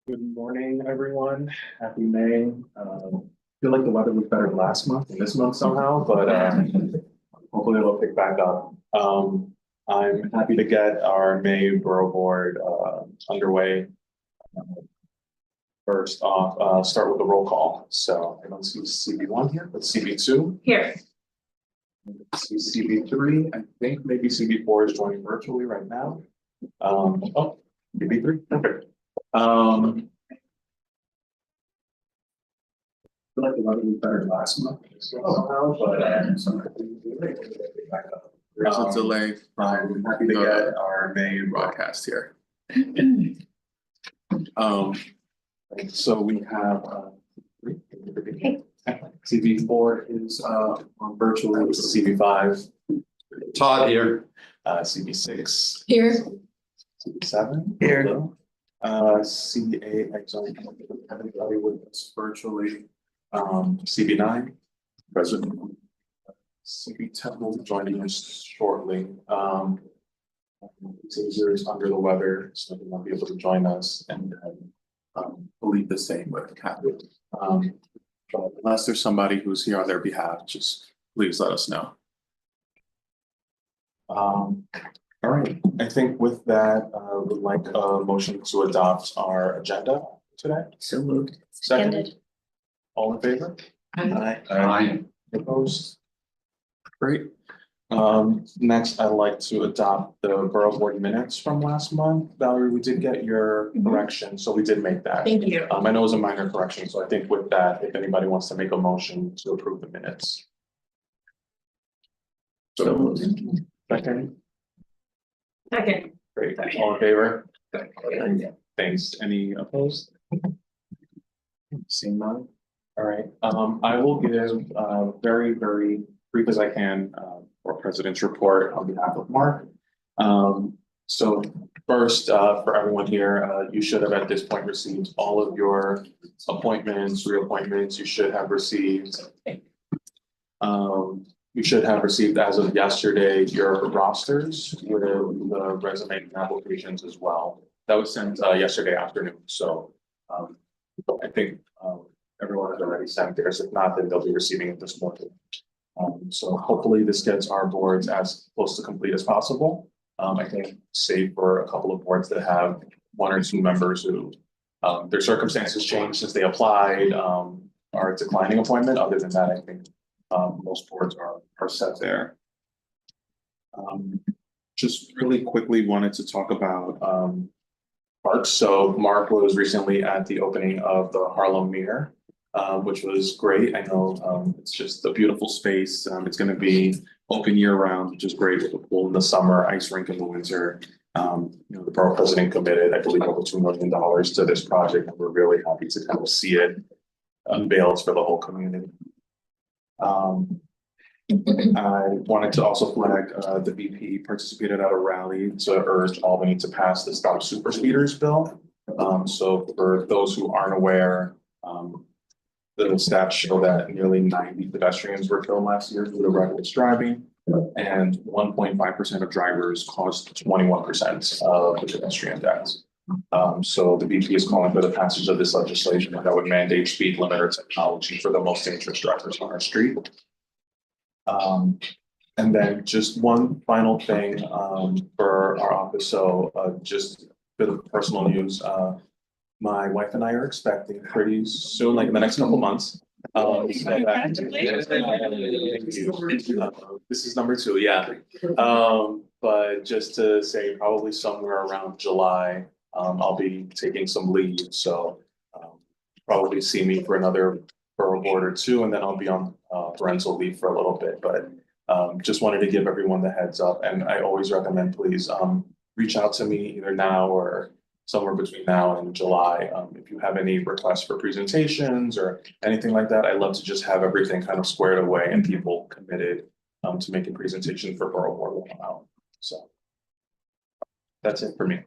Good morning, everyone. Happy May. Feel like the weather was better last month and this month somehow, but hopefully it'll pick back up. I'm happy to get our May Borough Board underway. First off, start with the roll call. So I don't see CB1 here, but CB2. Here. See CB3. I think maybe CB4 is joining virtually right now. Oh, CB3. Perfect. I feel like the weather was better last month somehow, but There's a delay I'm happy to get our main broadcast here. So we have CB4 is on virtually, CB5. Todd here. CB6. Here. CB7. Here. CA, everybody with us virtually. CB9, President. CB10 will be joining us shortly. Xavier is under the weather, so he won't be able to join us, and Believe the same with Catherine. But unless there's somebody who's here on their behalf, just please let us know. all right, I think with that, would like a motion to adopt our agenda today. So moved. Seconded. All in favor? Aye. Opposed? Great. Next, I'd like to adopt the Borough Board minutes from last month. Valerie, we did get your correction, so we did make that. Thank you. I know it was a minor correction, so I think with that, if anybody wants to make a motion to approve the minutes. So, second, Second. great, all in favor? Thanks, any opposed? Seeing none, all right, I will give, very, very brief as I can, for President's report on behalf of Mark. So first, for everyone here, you should have at this point received all of your appointments, reappointments, you should have received. You should have received as of yesterday, your rosters with the resume and applications as well. That was sent yesterday afternoon, so I think everyone has already sent theirs. If not, then they'll be receiving it this morning. So hopefully this gets our boards as close to complete as possible. I think save for a couple of boards that have one or two members who their circumstances changed since they applied, are declining appointment. Other than that, I think most boards are set there. Just really quickly wanted to talk about parks. So Mark was recently at the opening of the Harlem Mirror, which was great. I know it's just a beautiful space. It's going to be open year round, which is great, with a pool in the summer, ice rink in the winter. The borough president committed, I believe, over $2 million to this project, and we're really happy to kind of see it unveiled for the whole community. I wanted to also flag the VP participated at a rally to urge Albany to pass the Stop Super Speeders bill. So for those who aren't aware, the stats show that nearly 90 pedestrians were killed last year due to reckless driving, and 1.5% of drivers caused 21% of the pedestrian deaths. So the VP is calling for the passage of this legislation that would mandate speed limiter technology for the most dangerous drivers on our street. And then just one final thing for our office. So just a bit of personal news. My wife and I are expecting pretty soon, like in the next couple months. This is number 2, yeah. But just to say, probably somewhere around July, I'll be taking some leave. So probably see me for another borough board or 2, and then I'll be on parental leave for a little bit. But just wanted to give everyone the heads up, and I always recommend, please reach out to me either now or somewhere between now and July. If you have any requests for presentations or anything like that, I love to just have everything kind of squared away and people committed to making presentation for Borough Board when I'm out. So that's it for me.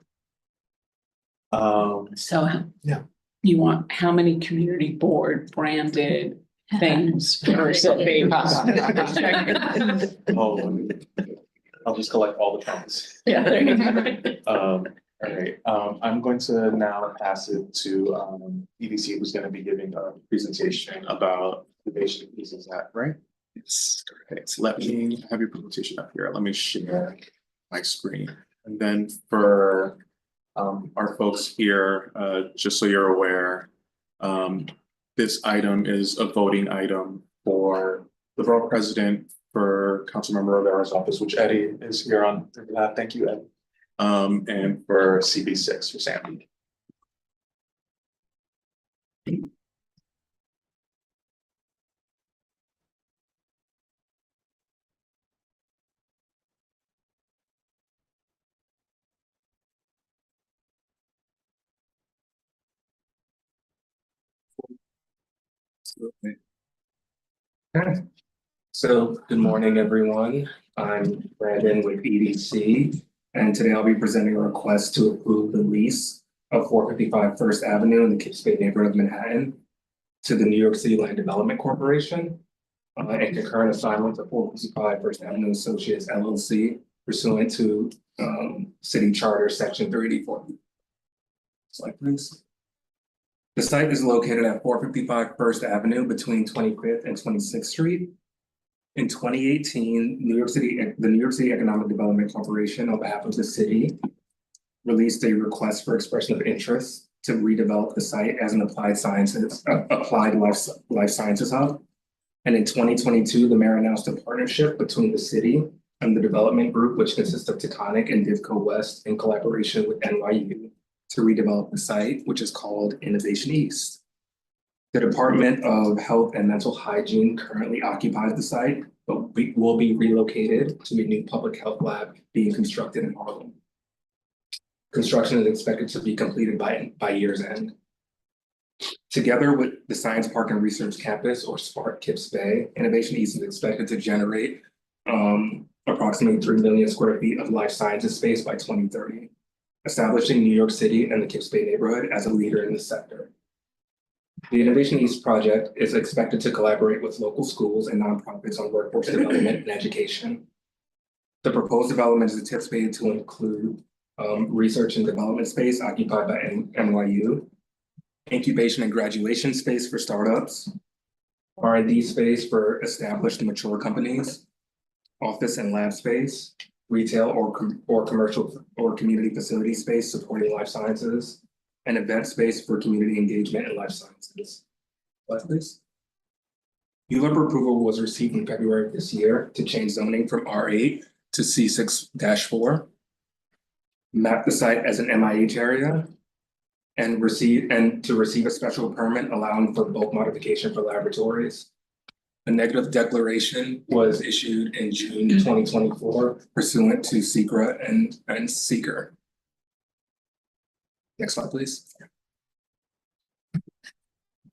So yeah. You want how many community board branded things for survey? Oh, I'll just collect all the trumps. Yeah, there you go. All right, I'm going to now pass it to EDC, who's gonna be giving a presentation about innovation pieces, is that right? Yes, correct. Let me have your presentation up here. Let me share my screen. And then for our folks here, just so you're aware, this item is a voting item for the borough president, for Councilmember Rivera's office, which Eddie is here on. Thank you, Ed. And for CB6 for Sandy. Okay. So, good morning, everyone. I'm Brandon with EDC, and today I'll be presenting a request to approve the lease of 455 First Avenue in the Cape Spade neighborhood of Manhattan to the New York City Land Development Corporation, and concurrent assignment to 455 First Avenue Associates LLC pursuant to City Charter Section 384. Slide, please. The site is located at 455 First Avenue between 25th and 26th Street. In 2018, the New York City Economic Development Corporation, on behalf of the city, released a request for expression of interest to redevelop the site as an applied life sciences hub. And in 2022, the mayor announced a partnership between the city and the development group, which consists of Taconic and Divco West, in collaboration with NYU, to redevelop the site, which is called Innovation East. The Department of Health and Mental Hygiene currently occupies the site, but will be relocated to a new public health lab being constructed in Harlem. Construction is expected to be completed by year's end. Together with the Science Park and Research Campus, or SPARC Kips Bay, Innovation East is expected to generate approximately 3 million square feet of life sciences space by 2030. Establishing New York City and the Cape Spade neighborhood as a leader in the sector. The Innovation East project is expected to collaborate with local schools and nonprofits on workforce development and education. The proposed development is anticipated to include research and development space occupied by NYU, incubation and graduation space for startups, R&D space for established and mature companies, office and lab space, retail or commercial or community facility space supporting life sciences, and event space for community engagement in life sciences. Last, please. ULURP approval was received in February of this year to change zoning from R8 to C6-4, map the site as an MIH area, and to receive a special permit allowing for bulk modification for laboratories. A negative declaration was issued in June 2024 pursuant to SECRA and SEEKR. Next slide, please.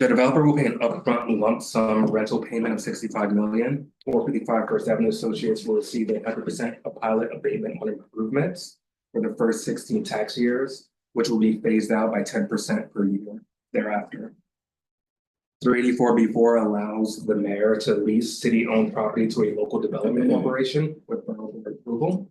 The developer will pay an upfront lump sum rental payment of $65 million. 455 First Avenue Associates will receive 100% of pilot abatement on improvements for the first 16 tax years, which will be phased out by 10% per year thereafter. 384B4 allows the mayor to lease city-owned property to a local development corporation with borough board approval.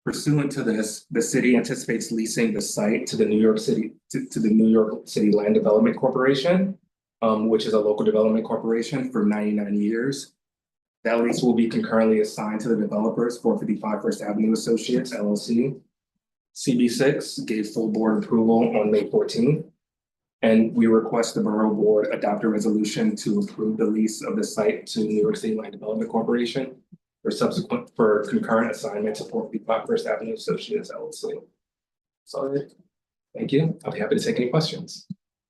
Pursuant to this, the city anticipates leasing the site to the New York City Land Development Corporation, which is a local development corporation, for 99 years. That lease will be concurrently assigned to the developers, 455 First Avenue Associates LLC. CB6 gave full board approval on May 14th. And we request the borough board adopt a resolution to approve the lease of the site to New York City Land Development Corporation for concurrent assignment to 455 First Avenue Associates LLC. Sorry. Thank you. I'll be happy to take any questions.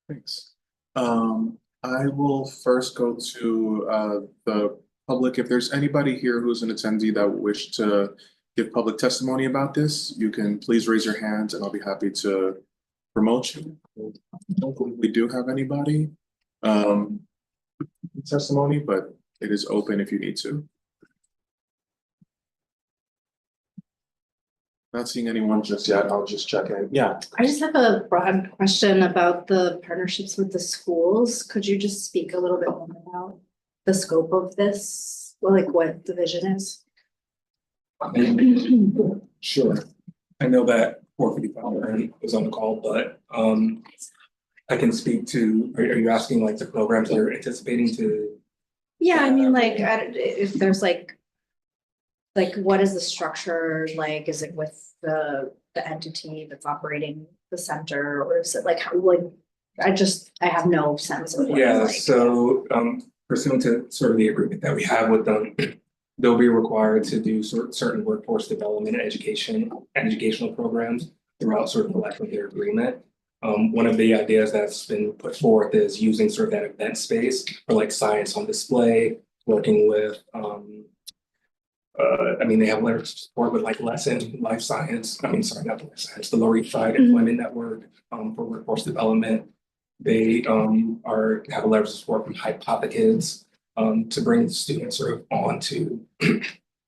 Thanks. I will first go to the public. If there's anybody here who's an attendee that wish to give public testimony about this, you can please raise your hands and I'll be happy to promote you. We do have anybody testimony, but it is open if you need to. Not seeing anyone just yet. I'll just check in. Yeah. I just have a broad question about the partnerships with the schools. Could you just speak a little bit more about the scope of this? Well, like what the vision is? Sure. I know that 455 was on the call, but I can speak to, are you asking like the programs that you're anticipating to? Yeah, I mean, like, if there's like, what is the structure like? Is it with the entity that's operating the center, or is it like, how, like, I have no sense of what it's Yeah, like. so pursuant to sort of the agreement that we have with them, they'll be required to do certain workforce development and educational programs throughout sort of the life of their agreement. One of the ideas that's been put forth is using sort of that event space for like science on display, working with I mean, they have letters of support with like Lesson, Life Science, I mean, sorry, not the Life Science, the Lower East Side Employment Network for workforce development. They have a letters of support from Hypothekids to bring students sort of on to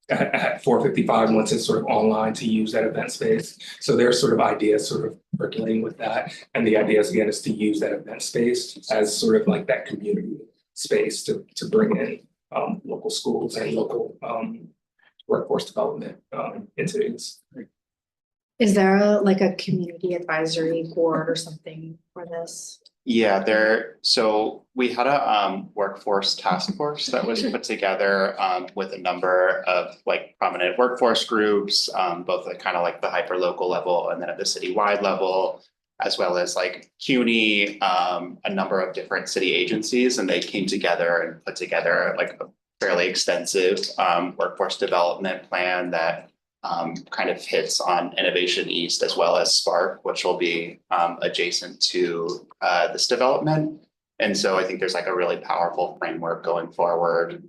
at 455 once it's sort of online to use that event space. So there's sort of ideas sort of percolating with that. And the idea is again is to use that event space as sort of like that community space to bring in local schools and local workforce development entities. Is there like a community advisory board or something for this? Yeah, so we had a workforce task force that was put together with a number of like prominent workforce groups, both at kind of like the hyper local level and then at the citywide level, as well as like CUNY, a number of different city agencies, and they came together and put together like a fairly extensive workforce development plan that kind of hits on Innovation East as well as Spark, which will be adjacent to this development. And so I think there's like a really powerful framework going forward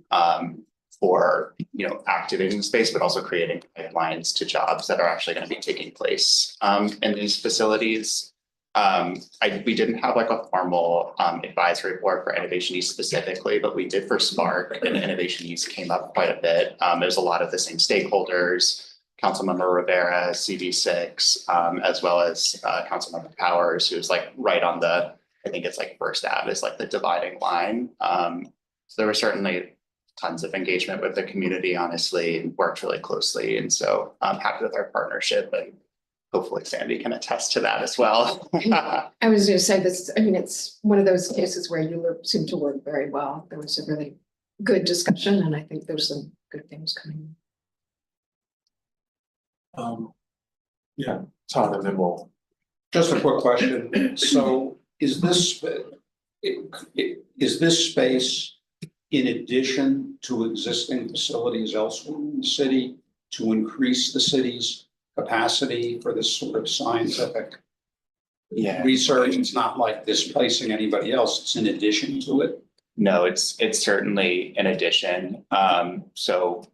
for, you know, activating the space, but also creating pipelines to jobs that are actually going to be taking place in these facilities. We didn't have like a formal advisory board for Innovation East specifically, but we did for Spark, and Innovation East came up quite a bit. There's a lot of the same stakeholders. Councilmember Rivera, CV6, as well as Councilmember Powers, who's like right on the, I think it's like First Ave is like the dividing line. So there was certainly tons of engagement with the community, honestly, and worked really closely. And so I'm happy with our partnership, and hopefully Sandy can attest to that as well. I was going to say this, I mean, it's one of those cases where you seem to work very well. There was a really good discussion, and I think there's some good things coming. Yeah, Todd, and then we'll. Just a quick question. So is this space in addition to existing facilities elsewhere in the city to increase the city's capacity for this sort of scientific research? It's not like displacing anybody else. It's in addition to it. No, it's certainly in addition. So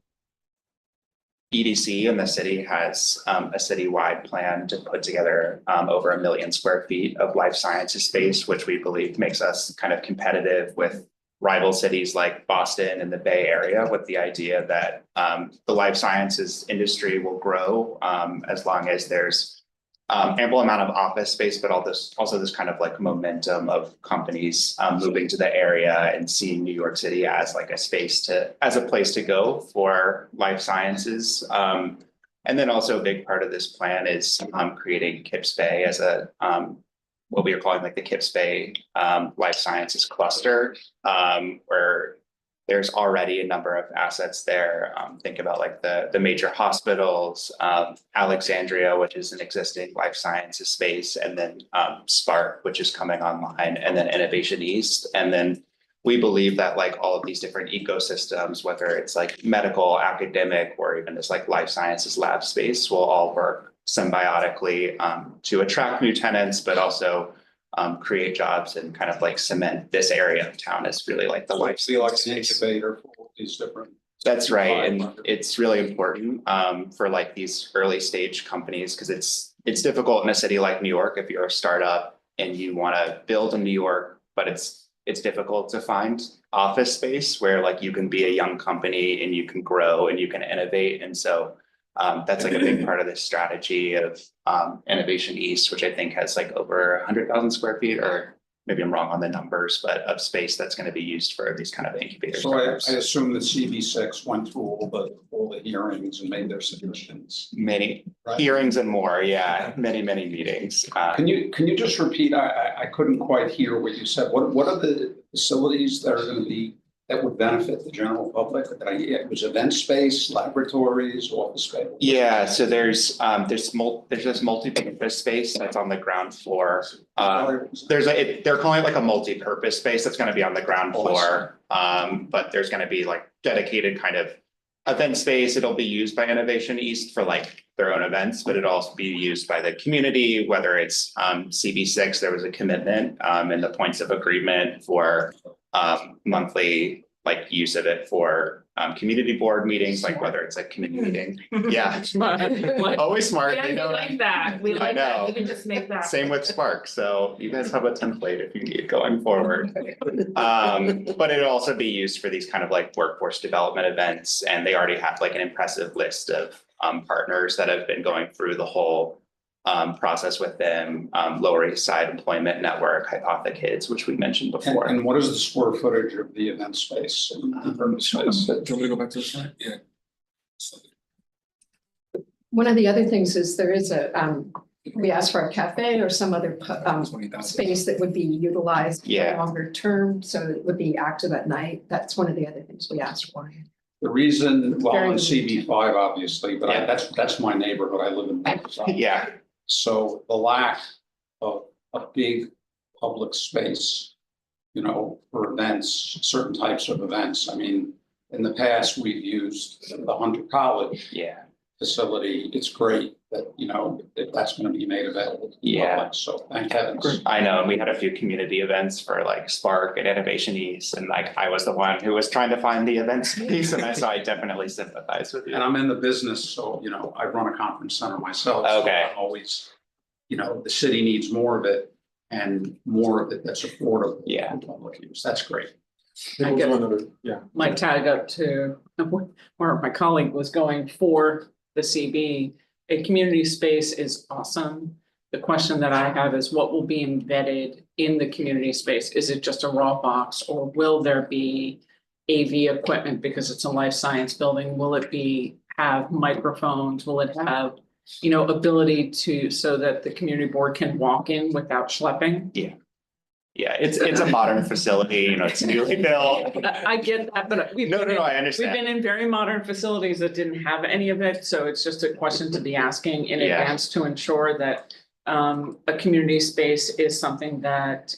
EDC in the city has a citywide plan to put together over 1 million square feet of life sciences space, which we believe makes us kind of competitive with rival cities like Boston and the Bay Area, with the idea that the life sciences industry will grow as long as there's ample amount of office space, but also this kind of like momentum of companies moving to the area and seeing New York City as like as a place to go for life sciences. And then also a big part of this plan is creating Kips Bay as a what we are calling like the Kips Bay life sciences cluster, where there's already a number of assets there. Think about like the major hospitals, Alexandria, which is an existing life sciences space, and then Spark, which is coming online, and then Innovation East. And then we believe that like all of these different ecosystems, whether it's like medical, academic, or even this like life sciences lab space, will all work symbiotically to attract new tenants, but also create jobs and kind of like cement this area of town as really like the life. See, like an incubator for all these different. That's right, and it's really important for like these early stage companies, because it's difficult in a city like New York if you're a startup and you want to build in New York, but it's difficult to find office space where like you can be a young company and you can grow and you can innovate. And so that's like a big part of this strategy of Innovation East, which I think has like over 100,000 square feet, or maybe I'm wrong on the numbers, but of space that's going to be used for these kind of incubators. So I assume that CV6 went through all the all the hearings and made their suggestions. Many Right. hearings and more, yeah, many meetings. Can you just repeat? I couldn't quite hear what you said. What are the facilities that are gonna be, that would benefit the general public? It was event space, laboratories, office space? Yeah, so there's this multi-purpose space that's on the ground floor. They're calling it like a multi-purpose space that's gonna be on the ground Oh, I see. floor. But there's gonna be like dedicated kind of event space. It'll be used by Innovation East for like their own events, but it'll also be used by the community, whether it's CB6, there was a commitment in the points of agreement for monthly like use of it for community board meetings, like whether it's a committee meeting. Yeah, always smart. they know. that, we I like that, know. we can just make that. Same with Spark, so you guys have a template if you need going forward. But it'll also be used for these kind of like workforce development events, and they already have like an impressive list of partners that have been going through the whole process with them, Lower East Side Employment Network, Hypotha Kids, which we mentioned before. And what is the square footage of the event space and permanent space? Do you want me to go back to the slide? Yeah. One of the other things is there is we asked for a cafe or some other 20,000. space that would be utilized for Yeah. longer term, so it would be active at night. That's one of the other things we asked for. The reason, well, Very in CB5, obviously, but Yeah. that's my neighborhood. I live in. Borough. Yeah, So the lack of a big public space, for events, certain types of events. I mean, in the past, we've used the Hunter College yeah. facility. It's great that, if that's going to be made available to the Yeah. public. So thank heavens. I know, and we had a few community events for like Spark and Innovation East, and like I was the one who was trying to find the event space, and so I definitely sympathize with you. And I'm in the business, so, I run a conference center myself. so Okay. I'm always, the city needs more of it and more of it that's affordable. Yeah. for public use. That's great. I get Yeah. my tag up to where my colleague was going for the CB. A community space is awesome. The question that I have is what will be embedded in the community space? Is it just a raw box, or will there be AV equipment because it's a life science building? Will it have microphones? Will it have, ability so that the community board can walk in without schlepping? Yeah, it's a modern facility, it's newly built. I get that, but No, I we've understand. been in very modern facilities that didn't have any of it, so it's just a question to be asking in Yeah. advance to ensure that a community space is something that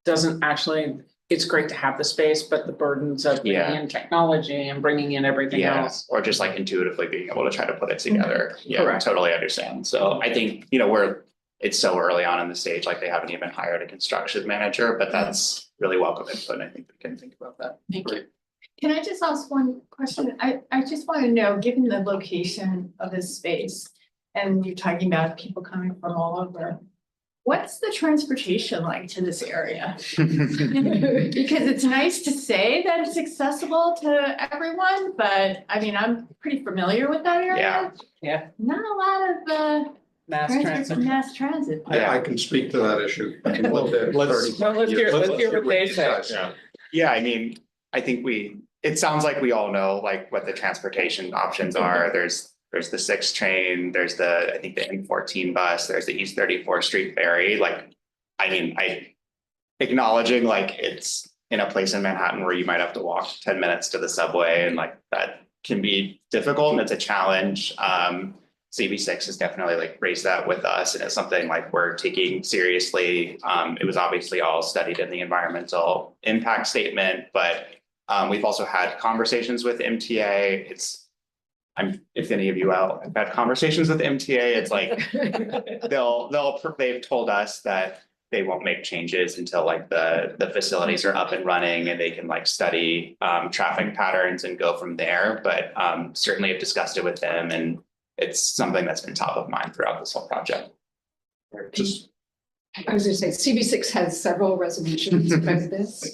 doesn't actually, it's great to have the space, but the burdens of bringing Yeah. in technology and bringing in everything Yeah, else. or just like intuitively being able to try to put it together. Yeah, Correct. totally understand. So I think, it's so early on in the stage, like they haven't even hired a construction manager, but that's really welcome input. And I think we can think about that. Thank you. Can I just ask one question? I just want to know, given the location of this space, and you're talking about people coming from all over, what's the transportation like to this area? Because it's nice to say that it's accessible to everyone, but I mean, I'm pretty familiar with that area. Yeah. Not a lot of mass transit. Yeah. I can speak to that issue. I lived there let's- 30 Let's hear what they say. Yeah, I mean, I think it sounds like we all know like what the transportation options are. There's the 6 train, there's I think the M14 bus, there's the East 34th Street ferry. Like, I mean, acknowledging like it's in a place in Manhattan where you might have to walk 10 minutes to the subway, and like that can be difficult and it's a challenge. CB6 has definitely like raised that with us, and it's something like we're taking seriously. It was obviously all studied in the environmental impact statement, but we've also had conversations with MTA. If any of you out have had conversations with MTA, it's like they've told us that they won't make changes until like the facilities are up and running and they can like study traffic patterns and go from there. But certainly have discussed it with them, and it's something that's been top of mind throughout this whole project. I was gonna say, CB6 has several resolutions about this.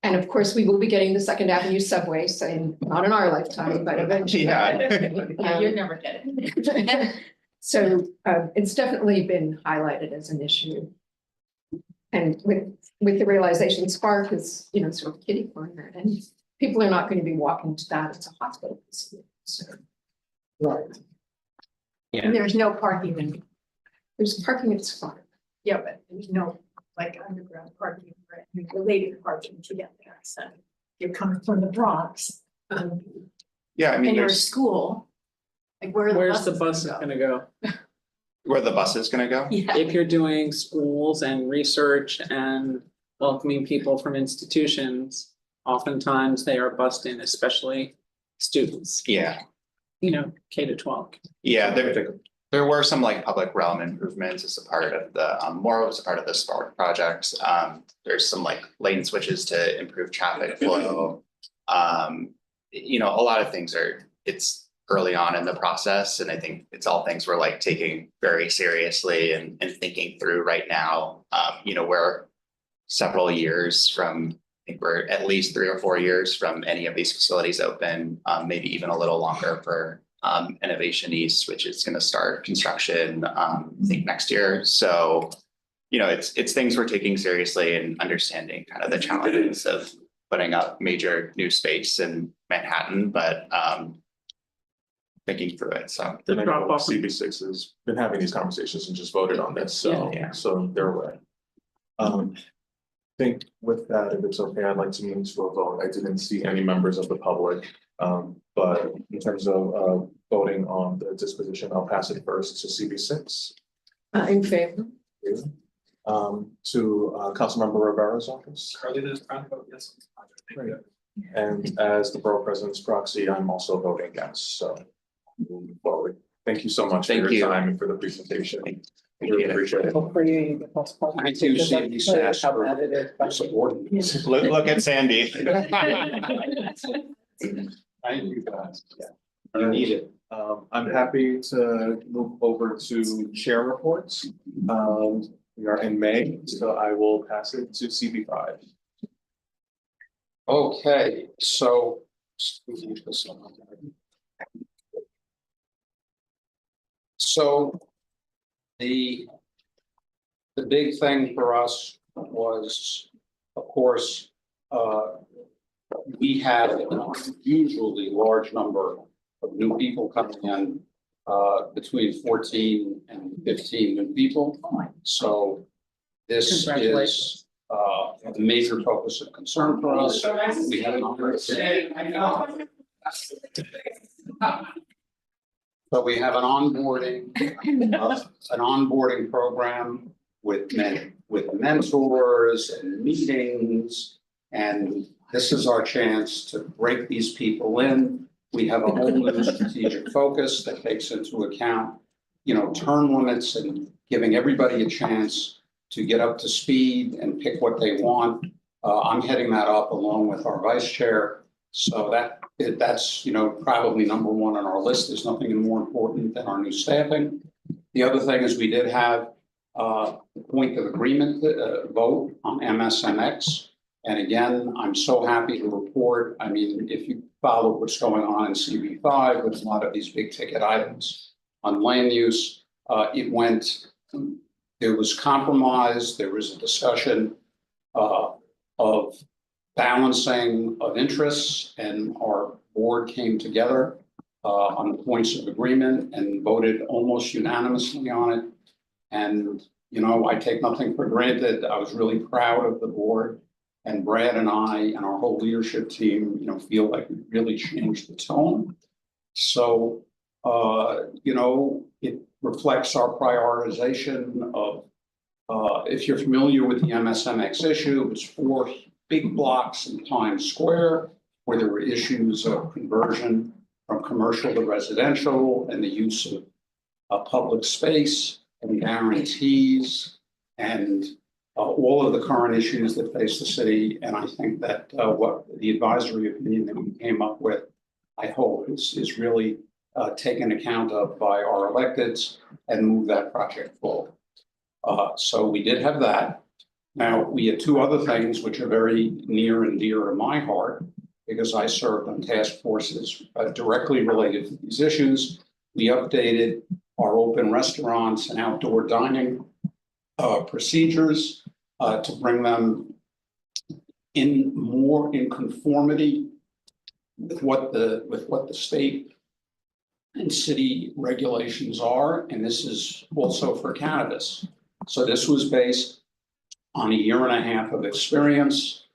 And of course, we will be getting the Second Avenue subway, so not in our lifetime, but eventually. Yeah, you'd never get it. So it's definitely been highlighted as an issue. And with the realization Spark is, sort of kiddie corner, and people are not going to be walking to that, it's a hospital facility, so. Right. And there's no parking in, There's parking at Spark. yeah, but there's no like underground parking or any related parking to get there, so. You're coming from the Bronx, Yeah, I mean, and you're at there's school. Like where are the Where's the buses bus gonna gonna go? where the bus is gonna go. Yeah. If you're doing schools and research and welcoming people from institutions, oftentimes they are bused in, especially students, Yeah, K to 12. yeah, there were some like public realm improvements as a part of the, more as a part of the Spark project. There's some like lane switches to improve traffic flow. A lot of things it's early on in the process, and I think it's all things we're like taking very seriously and thinking through right now. We're several years from, I think we're at least 3 or 4 years from any of these facilities open, maybe even a little longer for Innovation East, which is going to start construction, I think next year. So, it's things we're taking seriously and understanding kind of the challenges of putting up major new space in Manhattan, but thinking through it. So The And I drop know off. CB6 has been having these conversations and just voted on this, so, Yeah. so they're aware. I think with that, if it's okay, I'd like to move to a vote. I didn't see any members of the public. But in terms of voting on the disposition, I'll pass it first to CB6. In favor. To Councilmember Rivera's office. Yes. Great. And as the Borough President's proxy, I'm also voting yes, so moving forward. Thank you so much for Thank your you. time and for the presentation. Appreciate it. Appreciate it. I do see these stats for support. Look at Sandy. Thank you guys. You need it. I'm happy to move over to chair reports. We are in May, so I will pass it to CB5. Okay, so. So. The big thing for us was, of course, we had an unusually large number of new people coming in, between 14 and 15 new people. So this is Congratulations. a major focus of concern for us. We had an So we have an onboarding program with mentors and meetings. And this is our chance to break these people in. We have a whole new strategic focus that takes into account, term limits and giving everybody a chance to get up to speed and pick what they want. I'm heading that up along with our vice chair. So that's probably number one on our list. There's nothing more important than our new staffing. The other thing is we did have the point of agreement vote on MSMX. And again, I'm so happy to report. I mean, if you follow what's going on in CB5 with a lot of these big ticket items on land use, there was compromise, there was a discussion of balancing of interests, and our board came together on the points of agreement and voted almost unanimously on it. And, I take nothing for granted. I was really proud of the board, and Brad and I and our whole leadership team, feel like we really changed the tone. So, it reflects our prioritization of, if you're familiar with the MSMX issue, it was 4 big blocks in Times Square where there were issues of conversion from commercial to residential and the use of public space and guarantees and all of the current issues that face the city. And I think that what the advisory opinion that we came up with, I hope is really taken account of by our electeds and move that project forward. So we did have that. Now, we had 2 other things which are very near and dear to my heart because I served on task forces directly related to these issues. We updated our open restaurants and outdoor dining procedures to bring them in more in conformity with what the state and city regulations are, and this is also for cannabis. So this was based on a year and a half of experience.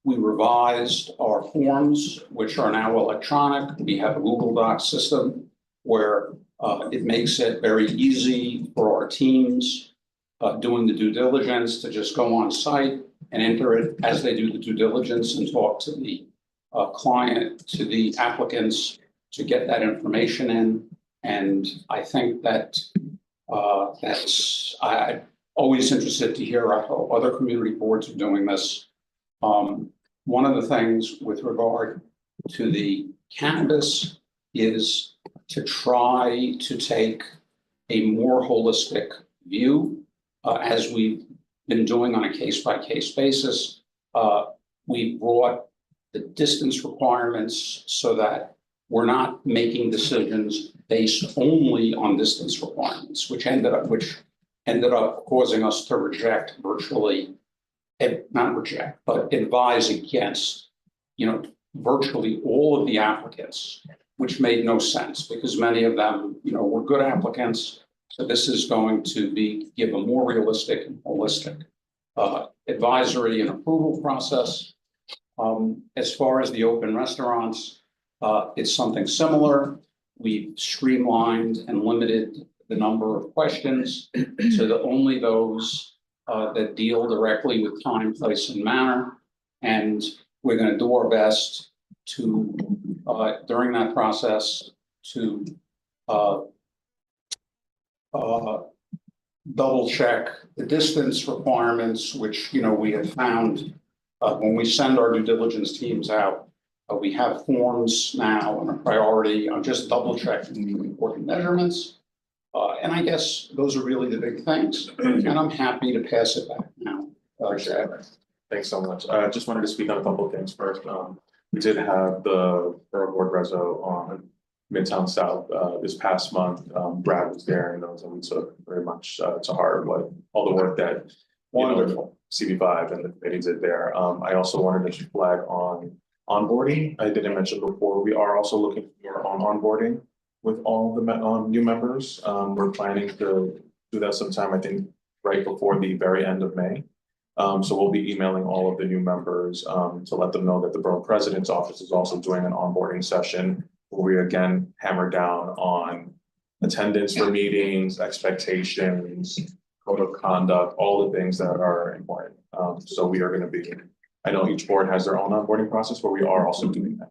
We revised our forms, which are now electronic. We have a Google Docs system where it makes it very easy for our teams doing the due diligence to just go on site and enter it as they do the due diligence and talk to the client, to the applicants to get that information in. And I think that I'm always interested to hear how other community boards are doing this. One of the things with regard to the cannabis is to try to take a more holistic view, as we've been doing on a case-by-case basis. We brought the distance requirements so that we're not making decisions based only on distance requirements, which ended up causing us to reject virtually, not reject, but advise against, virtually all of the applicants, which made no sense because many of them, were good applicants. So this is going to give a more realistic and holistic advisory and approval process. As far as the open restaurants, it's something similar. We've streamlined and limited the number of questions to only those that deal directly with time, place, and manner. And we're going to do our best to, during that process, to double check the distance requirements, which, we have found when we send our due diligence teams out, we have forms now and a priority on just double checking the important measurements. And I guess those are really the big things. And I'm happy to pass it back now. Thanks so much. I just wanted to speak on a couple of things first. We did have the Borough Board Reso on Midtown South this past month. Brad was there and those, and we took very much to heart all the work that wonderful CB5 and the committee did there. I also wanted to flag on onboarding. I didn't mention before, we are also looking for onboarding with all the new members. We're planning to do that sometime, I think, right before the very end of May. So we'll be emailing all of the new members to let them know that the Borough President's Office is also doing an onboarding session where we again hammer down on attendance for meetings, expectations, code of conduct, all the things that are important. So we are going to be, I know each board has their own onboarding process, but we are also doing that.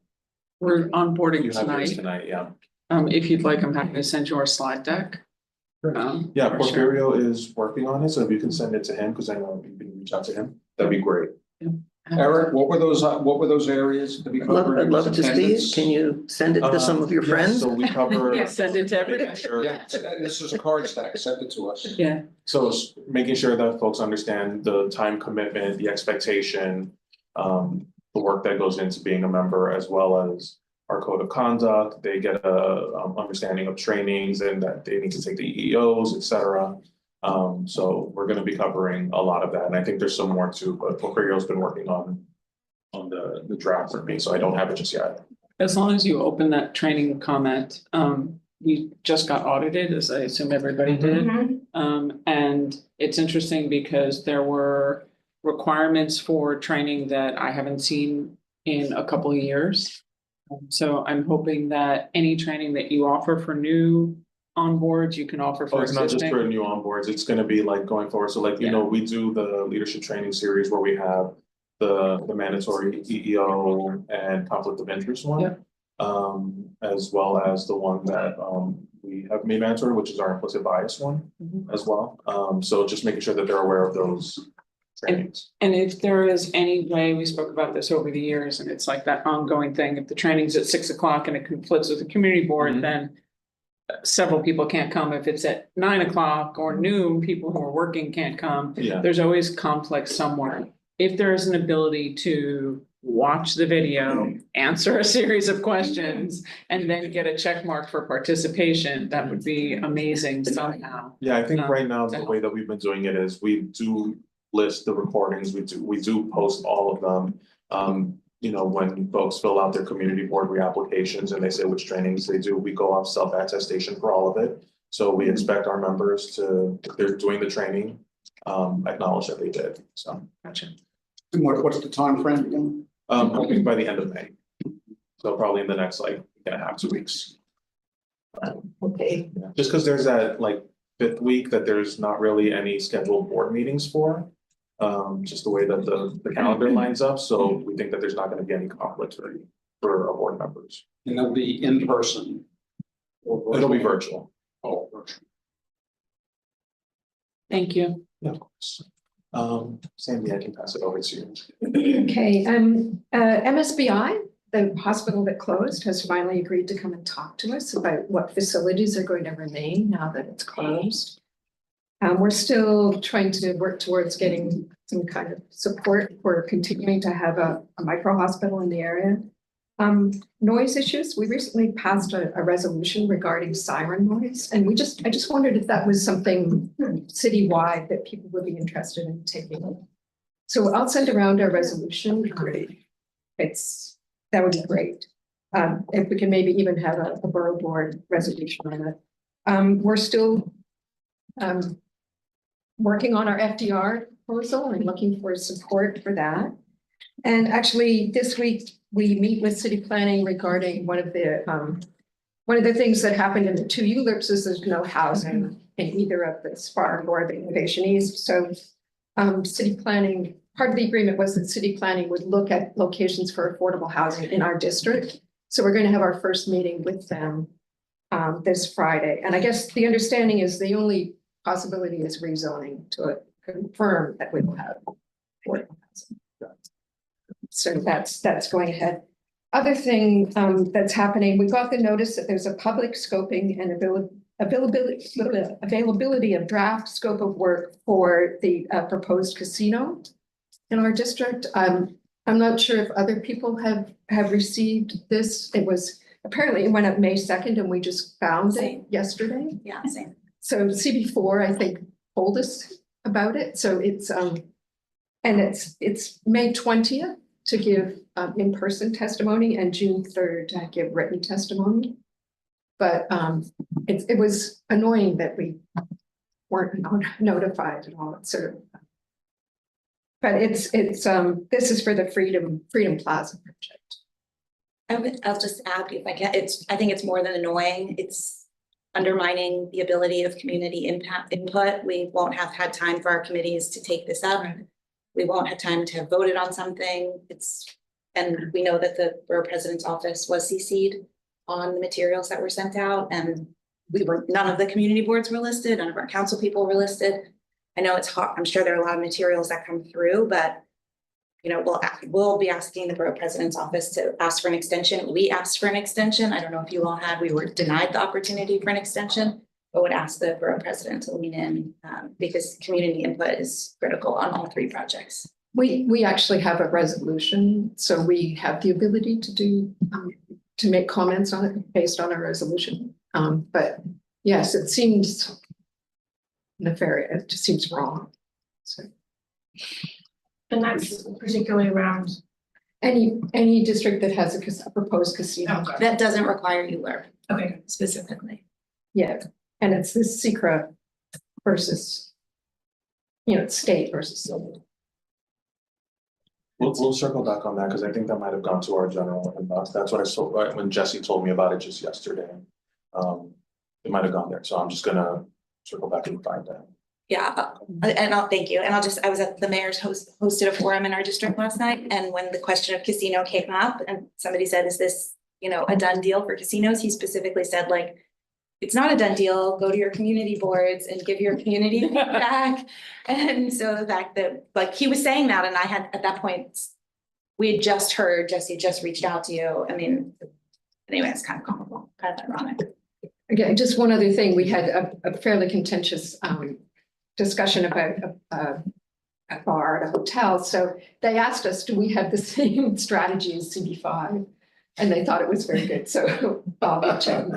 We're onboarding You have yours tonight. tonight, yeah. If you'd like, I'm happy to send you our slide deck. Yeah, for sure. Porfirio is working on it, so if you can send it to him, because I know you can reach out to him, that'd be great. Eric, what were those areas to be covered? I'd love to see it. Attendance? Can you send it to some of your Yeah, friends? So we cover. Yeah, send it to everybody. Sure. Yeah, this is a card stack, send it to us. Yeah, So it's making sure that folks understand the time commitment, the expectation, the work that goes into being a member, as well as our code of conduct. They get a understanding of trainings and that they need to take the EEOs, et cetera. So we're going to be covering a lot of that, and I think there's some more too. But Porfirio's been working on the draft for me, so I don't have it just yet. as long as you open that training comment, we just got audited, as I assume everybody did. And it's interesting because there were requirements for training that I haven't seen in a couple of years. So I'm hoping that any training that you offer for new onboards, you can offer Oh, for it's not just for existing. new onboards, it's gonna be like going forward, so like, we do the leadership training series where we have the mandatory EEO and conflict of interest one. Yeah. As well as the one that we have made mandatory, which is our implicit bias one as well. So just making sure that they're aware of those trainings. And if there is any way, we spoke about this over the years, and it's like that ongoing thing, if the training's at 6 o'clock and it conflicts with the community board, then several people can't come. If it's at 9 o'clock or noon, people who are working can't come. Yeah. There's always conflict somewhere. If there is an ability to watch the video, answer a series of questions, and then get a check mark for participation, that would be amazing somehow. Yeah, I think right now, the so- way that we've been doing it is we do list the recordings, we do post all of them. you know, when folks fill out their community board reapplications and they say which trainings they do, we go off self-attestation for all of it. So we expect our members to, if they're doing the training, acknowledge that they did, so. Gotcha. And what's the time frame again? Hoping by the end of May. So probably in the next like week and a half, 2 weeks. Okay, Yeah, just because there's that like 5th week that there's not really any scheduled board meetings for. Just the way that the calendar lines up, so we think that there's not gonna be any conflicts for our board members. And they'll be in person. or It'll be virtual. Oh, virtual. Thank you. Yeah, of course. Sandy, I can pass it over to you. okay, MSBI, the hospital that closed, has finally agreed to come and talk to us about what facilities are going to remain now that it's closed. We're still trying to work towards getting some kind of support for continuing to have a micro hospital in the area. Noise issues, we recently passed a resolution regarding siren noise, and I just wondered if that was something citywide that people would be interested in taking. So I'll send around our resolution. Great. That would be great. If we can maybe even have a borough board resolution on it. We're still working on our FDR proposal and looking for support for that. And actually, this week, we meet with city planning regarding one of the things that happened in the 2 ULIRPs is there's no housing in either of the Spark or the Innovation East. So city planning, part of the agreement was that city planning would look at locations for affordable housing in our district. So we're going to have our first meeting with them this Friday. And I guess the understanding is the only possibility is rezoning to confirm that we will have affordable housing. So that's going ahead. Other thing that's happening, we got the notice that there's a public scoping and availability of draft scope of work for the proposed casino in our district. I'm not sure if other people have received this. Apparently it went up May 2nd and we just found it yesterday. Yeah, same. So CB4, I think, told us about it. So it's May 20th to give in-person testimony and June 3rd to give written testimony. But it was annoying that we weren't notified at all. So, but this is for the Freedom Plaza project. I'll just add, if I can, I think it's more than annoying. It's undermining the ability of community input. We won't have had time for our committees to take this up. We won't have time to have voted on something. And we know that the borough president's office was CC'd on the materials that were sent out, and none of the community boards were listed, none of our council people were listed. I know it's hard. I'm sure there are a lot of materials that come through, but you know, we'll be asking the borough president's office to ask for an extension. We asked for an extension. I don't know if you all we were denied the opportunity for an extension, but would ask the borough president to lean in because community input is critical on all 3 projects. We actually have a resolution, so we have the ability to make comments on it based on our resolution. But yes, it seems nefarious. It just seems wrong. So. And that's particularly around. Any district that has a proposed casino. Okay. That doesn't require you learn Okay. specifically. Yeah, and it's this secret versus, it's state versus local. We'll circle back on that because I think that might have gone to our general inbox. That's what I saw when Jesse told me about it just yesterday. It might have gone there, so I'm just gonna circle back and find that. Yeah, and thank you. And I was at the mayor's hosted a forum in our district last night. And when the question of casino came up and somebody said, is this, a done deal for casinos? He specifically said, like, it's not a done deal. Go to your community boards and give your community feedback. And so the fact that, like, he was saying that, and I had, at that point, we had just heard, Jesse just reached out to you. I mean, anyway, it's kind of comical, kind of ironic. Again, just one other thing, we had a fairly contentious discussion about a bar at a hotel. So they asked us, do we have the same strategy as CB5? And they thought it was very good. So I'll check.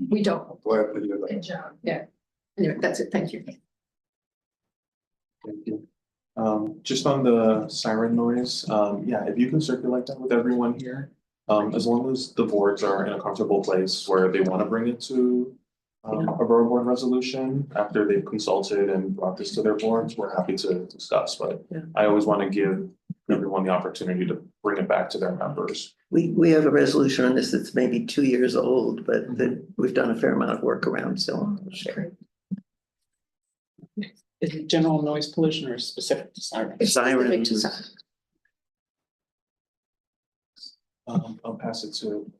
We don't. Glad to hear that. Good job. Yeah. Anyway, that's it. Thank you. Thank you. Just on the siren noise, yeah, if you can circulate that with everyone here. As long as the boards are in a comfortable place where they want to bring it to a borough board resolution after they've consulted and brought this to their boards, we're happy to discuss, but Yeah. I always want to give everyone the opportunity to bring it back to their members. We have a resolution on this that's maybe 2 years old, but that we've done a fair amount of work around, so I'll share. Is it general noise pollution or specific to sirens? Sirens. I'll pass it to.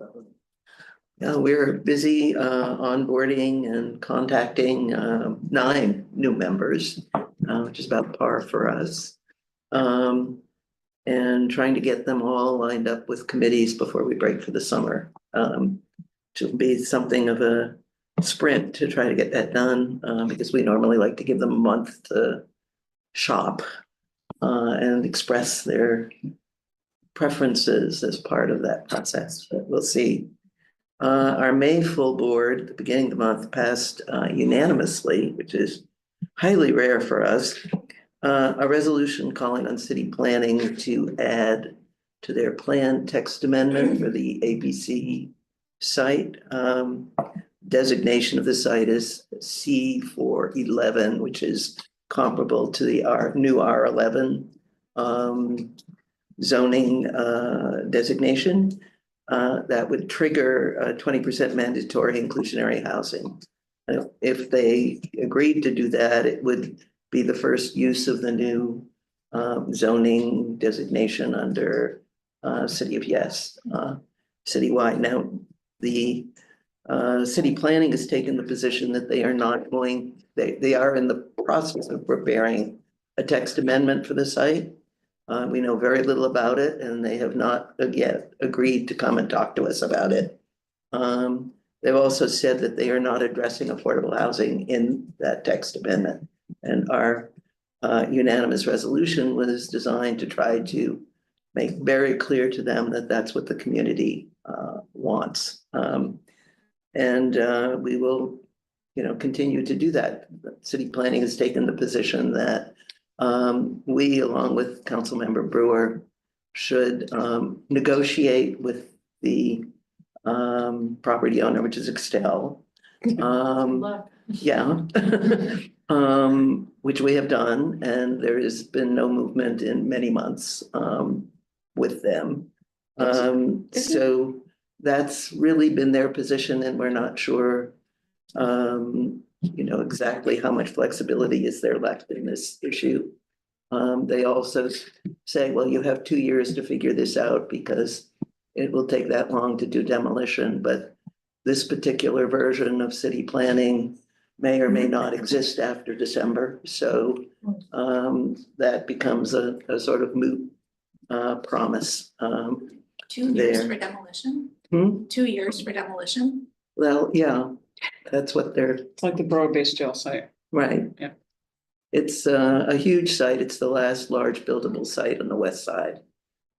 We're busy onboarding and contacting 9 new members, which is about par for us. And trying to get them all lined up with committees before we break for the summer. It'll be something of a sprint to try to get that done, because we normally like to give them a month to shop and express their preferences as part of that process, but we'll see. Our May full board at the beginning of the month passed unanimously, which is highly rare for us, a resolution calling on city planning to add to their plan text amendment for the ABC site. Designation of the site is C411, which is comparable to the new R11 zoning designation. That would trigger 20% mandatory inclusionary housing. If they agreed to do that, it would be the first use of the new zoning designation under City of Yes, citywide. Now, the city planning has taken the position that they are not going, they are in the process of preparing a text amendment for the site. We know very little about it, and they have not yet agreed to come and talk to us about it. They've also said that they are not addressing affordable housing in that text amendment. And our unanimous resolution was designed to try to make very clear to them that that's what the community wants. And we will, continue to do that. City planning has taken the position that we, along with Councilmember Brewer, should negotiate with the property owner, which is Extel. Yeah. Which we have done, and there has been no movement in many months with them. So that's really been their position, and we're not sure exactly how much flexibility is there left in this issue. They also say, well, you have 2 years to figure this out because it will take that long to do demolition, but this particular version of city planning may or may not exist after December. So that becomes a sort of moot promise. 2 years there. for demolition? Hmm? 2 years for demolition? Well, yeah, that's what they're, It's like the Borough-based jail site. right. Yeah. It's a huge site. It's the last large buildable site on the west side.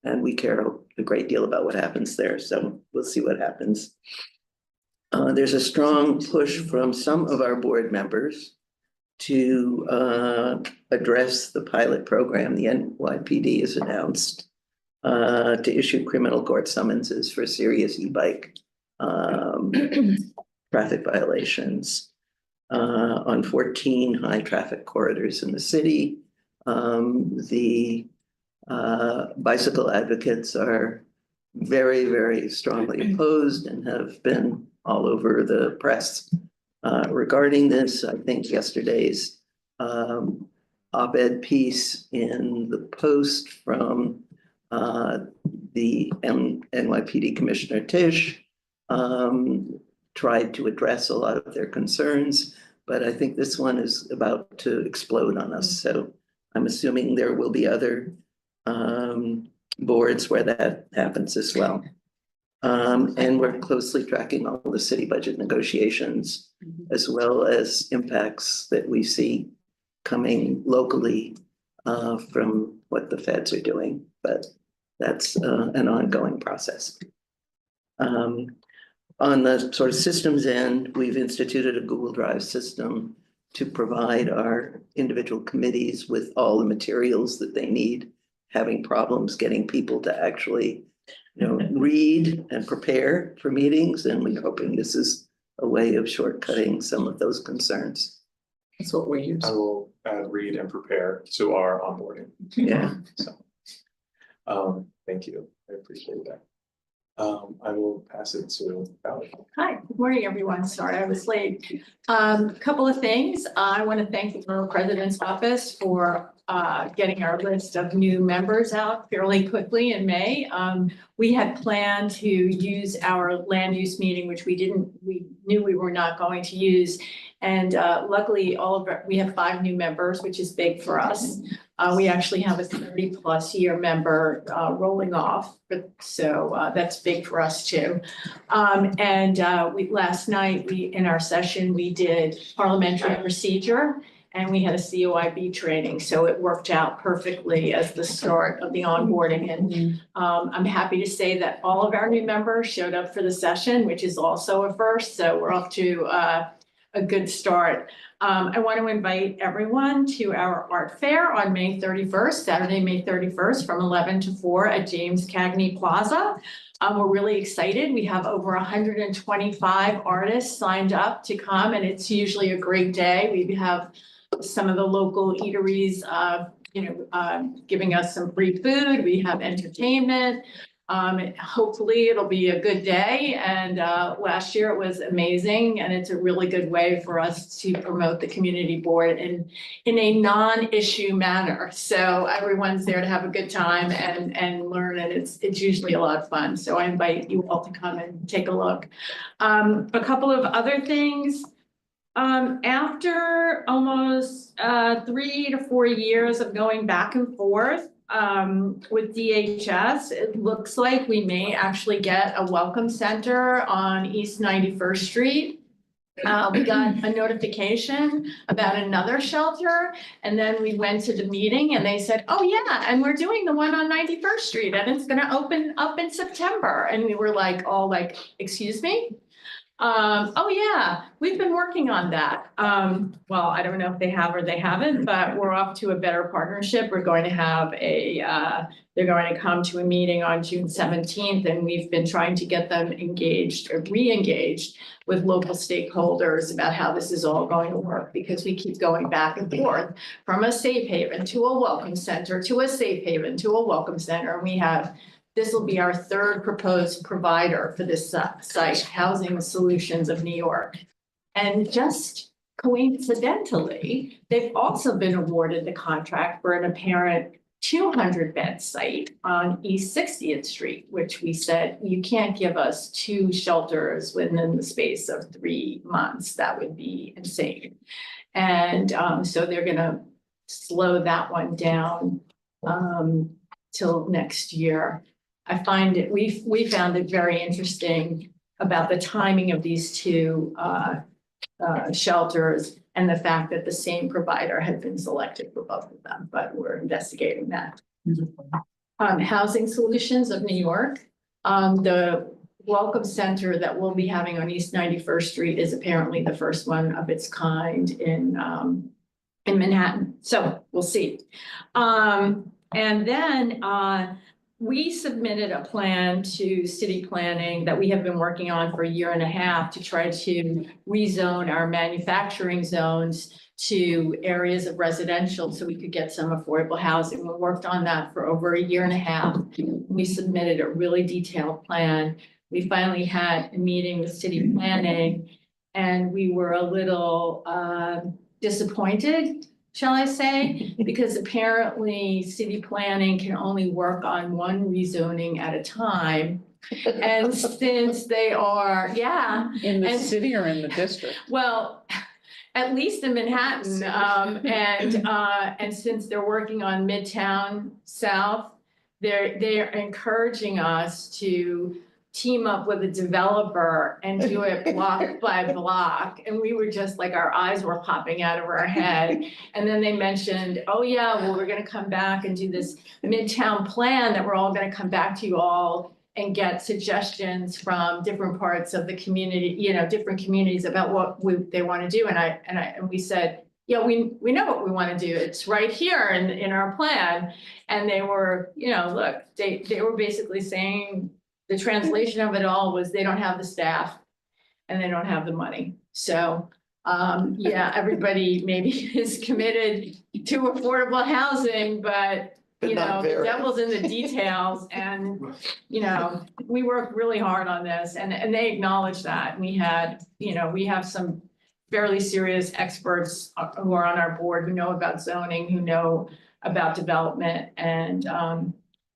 And we care a great deal about what happens there, so we'll see what happens. There's a strong push from some of our board members to address the pilot program the NYPD has announced to issue criminal court summonses for serious e-bike traffic violations on 14 high traffic corridors in the city. The bicycle advocates are very, very strongly opposed and have been all over the press regarding this. I think yesterday's op-ed piece in the Post from the NYPD Commissioner Tisch tried to address a lot of their concerns, but I think this one is about to explode on us. So I'm assuming there will be other boards where that happens as well. And we're closely tracking all the city budget negotiations, as well as impacts that we see coming locally from what the feds are doing, but that's an ongoing process. On the sort of systems end, we've instituted a Google Drive system to provide our individual committees with all the materials that they need, having problems getting people to actually, read and prepare for meetings, and we're hoping this is a way of shortcutting some of those concerns. That's what we use. I will add read and prepare to our onboarding. Yeah. So, thank you. I appreciate that. I will pass it to Valerie. Hi, good morning, everyone. Sorry I was late. Couple of things. I want to thank the Borough President's Office for getting our list of new members out fairly quickly in May. We had planned to use our land use meeting, which we knew we were not going to use. And luckily, we have 5 new members, which is big for us. We actually have a 30+ year member rolling off, so that's big for us too. Last night, in our session, we did parliamentary procedure, and we had a COIB training, so it worked out perfectly as the start of the onboarding. And I'm happy to say that all of our new members showed up for the session, which is also a first, so we're off to a good start. I want to invite everyone to our art fair on May 31st, Saturday, May 31st, from 11 to 4 at James Cagney Plaza. We're really excited. We have over 125 artists signed up to come, and it's usually a great day. We have some of the local eateries, giving us some free food. We have entertainment. Hopefully it'll be a good day, and last year it was amazing, and it's a really good way for us to promote the community board in a non-issue manner. So everyone's there to have a good time and learn, and it's usually a lot of fun. So I invite you all to come and take a look. A couple of other things. After almost 3 to 4 years of going back and forth with DHS, it looks like we may actually get a welcome center on East 91st Street. We got a notification about another shelter, and then we went to the meeting and they said, oh yeah, and we're doing the one on 91st Street and it's gonna open up in September. And we were all like, excuse me? Oh yeah, we've been working on that. Well, I don't know if they have or they haven't, but we're off to a better partnership. We're going to have they're going to come to a meeting on June 17th, and we've been trying to get them engaged or re-engaged with local stakeholders about how this is all going to work, because we keep going back and forth from a safe haven to a welcome center, to a safe haven, to a welcome center. And this will be our 3rd proposed provider for this site, Housing Solutions of New York. And just coincidentally, they've also been awarded the contract for an apparent 200-bed site on East 60th Street, which we said, you can't give us 2 shelters within the space of 3 months. That would be insane. And so they're gonna slow that one down till next year. I find it, we found it very interesting about the timing of these 2 shelters and the fact that the same provider had been selected for both of them, but we're investigating that. Housing Solutions of New York, the welcome center that we'll be having on East 91st Street is apparently the first one of its kind in Manhattan. So we'll see. And then we submitted a plan to city planning that we have been working on for 1.5 years to try to rezone our manufacturing zones to areas of residential so we could get some affordable housing. We worked on that for over 1.5 years. We submitted a really detailed plan. We finally had a meeting with city planning, and we were a little disappointed, shall I say, because apparently city planning can only work on one rezoning at a time. And since they are, In the city or in the district? Well, at least in Manhattan, and since they're working on Midtown South, they're encouraging us to team up with a developer and do it block by block. And we were just like, our eyes were popping out of our head. And then they mentioned, oh yeah, well, we're gonna come back and do this Midtown plan that we're all gonna come back to you all and get suggestions from different parts of the community, different communities about what they want to do. And we said, yeah, we know what we want to do. It's right here in our plan. And they were, look, they were basically saying the translation of it all was they don't have the staff and they don't have the money. So, yeah, everybody maybe is committed to affordable housing, but But not the very. devil's in the details and, we worked really hard on this and they acknowledged that. We had, we have some fairly serious experts who are on our board, who know about zoning, who know about development. And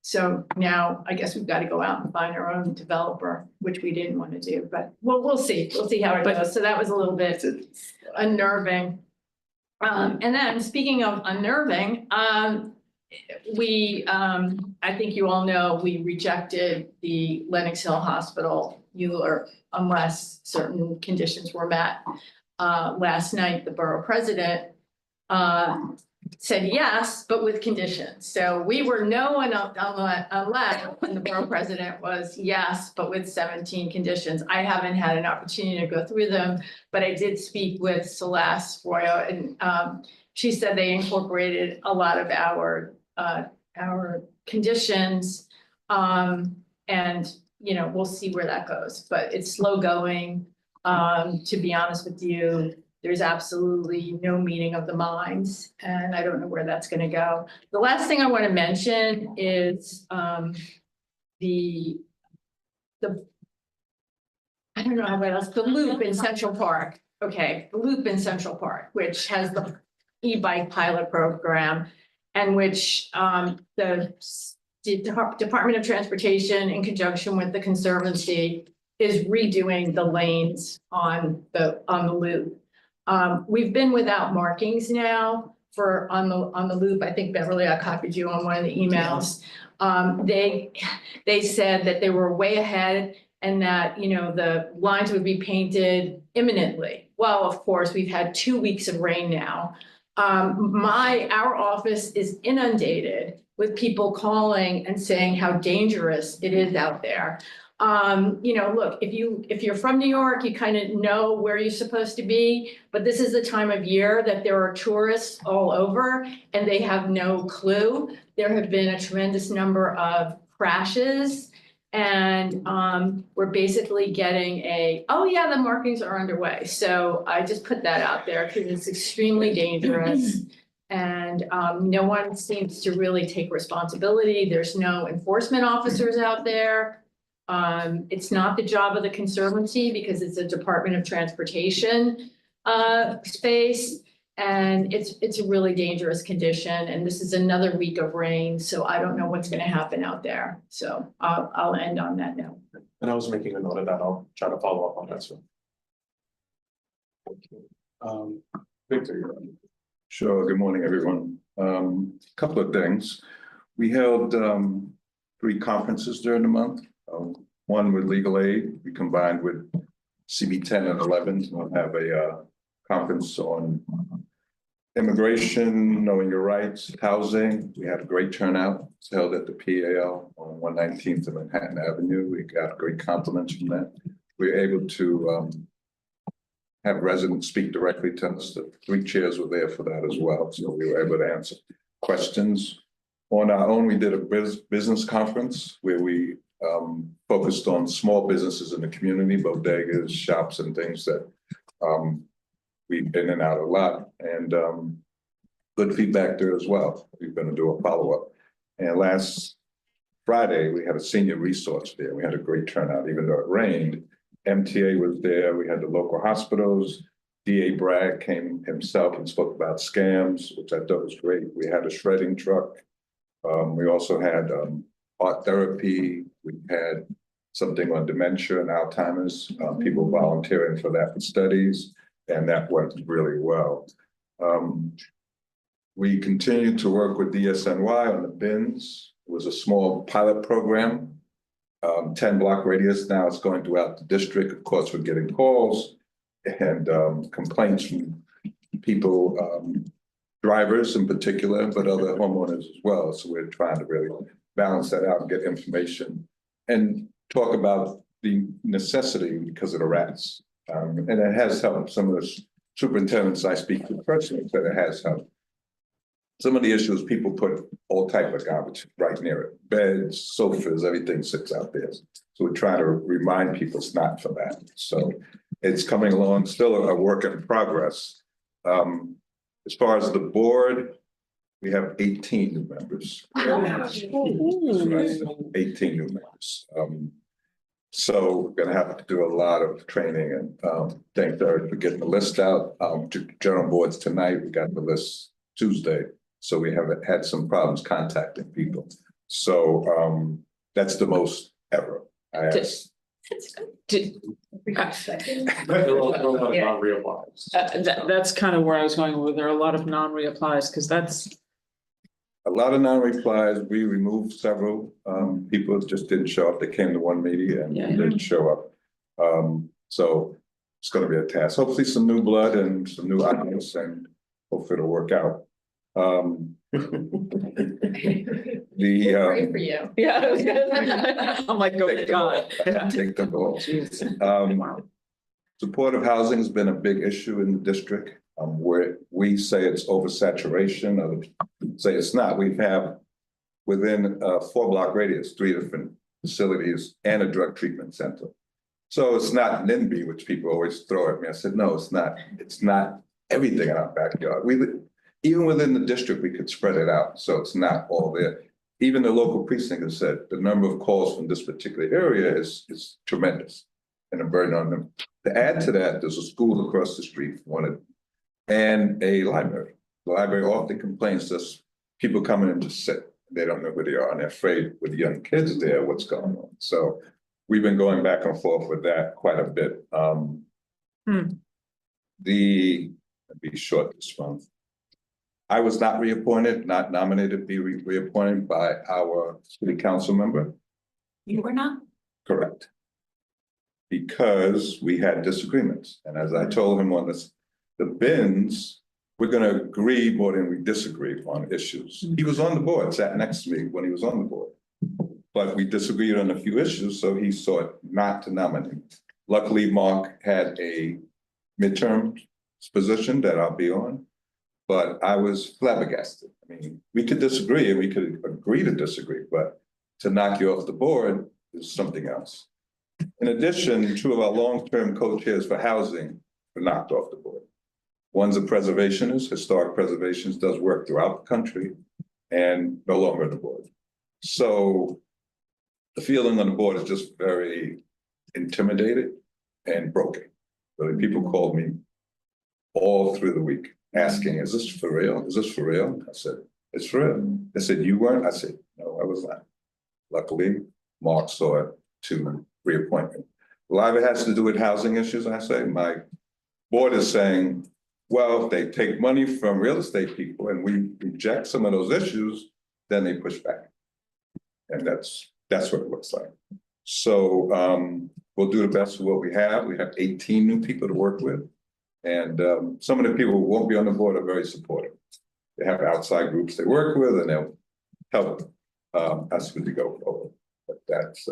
so now I guess we've got to go out and find our own developer, which we didn't want to do, but we'll see. We'll see how it goes. So that was a little bit unnerving. And then speaking of unnerving, I think you all know, we rejected the Lenox Hill Hospital unless certain conditions were met. Last night, the borough president said yes, but with conditions. So we were no unless, and the borough president was yes, but with 17 conditions. I haven't had an opportunity to go through them, but I did speak with Celeste Royo, and she said they incorporated a lot of our conditions, and we'll see where that goes. But it's slow going. To be honest with you, there's absolutely no meeting of the minds, and I don't know where that's going to go. The last thing I want to mention is the I don't know how else, the loop in Central Park. Okay, the loop in Central Park, which has the e-bike pilot program, and which the Department of Transportation, in conjunction with the Conservancy, is redoing the lanes on the loop. We've been without markings now on the loop. I think Beverly, I copied you on one of the emails. They said that they were way ahead and that, the lines would be painted imminently. Well, of course, we've had 2 weeks of rain now. Our office is inundated with people calling and saying how dangerous it is out there. Look, if you're from New York, you kind of know where you're supposed to be, but this is the time of year that there are tourists all over and they have no clue. There have been a tremendous number of crashes, and we're basically getting oh yeah, the markings are underway. So I just put that out there because it's extremely dangerous. And no one seems to really take responsibility. There's no enforcement officers out there. It's not the job of the Conservancy because it's a Department of Transportation space, and it's a really dangerous condition. And this is another week of rain, so I don't know what's going to happen out there. So I'll end on that note. And I was making a note of that. I'll try to follow up on that soon. Victor, you're on. Sure. Good morning, everyone. Couple of things. We held 3 conferences during the month. One with legal aid. We combined with CB 10 and 11. We'll have a conference on immigration, knowing your rights, housing. We had a great turnout. It's held at the PAL on 119th and Manhattan Avenue. We got great compliments from that. We were able to have residents speak directly to us. The 3 chairs were there for that as well. So we were able to answer questions. On our own, we did a business conference where we focused on small businesses in the community, bodegas, shops, and things that we've been in and out a lot, and good feedback there as well. We're going to do a follow-up. And last Friday, we had a senior resource there. We had a great turnout, even though it rained. MTA was there. We had the local hospitals. DA Bragg came himself and spoke about scams, which I thought was great. We had a shredding truck. We also had art therapy. We had something on dementia and Alzheimer's, people volunteering for that for studies, and that went really well. We continued to work with DSNY on the bins. It was a small pilot program, 10-block radius. Now it's going throughout the district. Of course, we're getting calls and complaints from people, drivers in particular, but other homeowners as well. So we're trying to really balance that out and get information and talk about the necessity because of the rats. And it has helped some of the superintendents I speak to personally said it has helped. Some of the issues, people put all type of garbage right near it, beds, sofas, everything sits out there. So we try to remind people it's not for that. So it's coming along, still a work in progress. As far as the board, we have 18 new members. 18 new members. So we're gonna have to do a lot of training and thank Derek for getting the list out. To general boards tonight, we got the list Tuesday. So we haven't had some problems contacting people. So that's the most ever. I asked. That's kind of where I was going with, there are a lot of non-reapplies, because that's, A lot of non-replies, we removed several, people just didn't show up, they came to one meeting and Yeah. didn't show up. So it's gonna be a task, hopefully some new blood and some new ideas and hopefully it'll work out. Pray for you. yeah. I'm like, oh Take the God. ball. Take the ball. Jeez. Wow. Supportive housing has been a big issue in the district, where we say it's oversaturation, others say it's not. We have within a 4-block radius, 3 different facilities and a drug treatment center. So it's not NIMBY, which people always throw at me. I said, no, it's not. It's not everything in our backyard. Even within the district, we could spread it out. So it's not all there. Even the local precinct has said the number of calls from this particular area is tremendous and a burden on them. To add to that, there's a school across the street from one of them and a library. The library often complains to us, people coming in to sit. They don't know where they are and they're afraid with young kids there, what's going on. So we've been going back and forth with that quite a bit. I'll be short this month. I was not reappointed, not nominated to be reappointed by our city council member. You were not? Correct. Because we had disagreements. And as I told him on this, the bins, we're gonna agree more than we disagree on issues. He was on the board, sat next to me when he was on the board. But we disagreed on a few issues, so he sought not to nominate. Luckily, Mark had a midterm position that I'll be on. But I was flabbergasted. I mean, we could disagree and we could agree to disagree, but to knock you off the board is something else. In addition, 2 of our long-term co-chairs for housing were knocked off the board. One's a preservationist, historic preservationist, does work throughout the country and no longer on the board. So the feeling on the board is just very intimidated and broken. Really, people called me all through the week asking, is this for real? Is this for real? I said, it's for real. They said, you weren't? I said, no, I was not. Luckily, Mark saw it to reappoint me. A lot of it has to do with housing issues, I say. My board is saying, well, if they take money from real estate people and we reject some of those issues, then they push back. And that's what it looks like. So we'll do the best with what we have. We have 18 new people to work with. And some of the people who won't be on the board are very supportive. They have outside groups they work with and they'll help us with the go forward. But that's,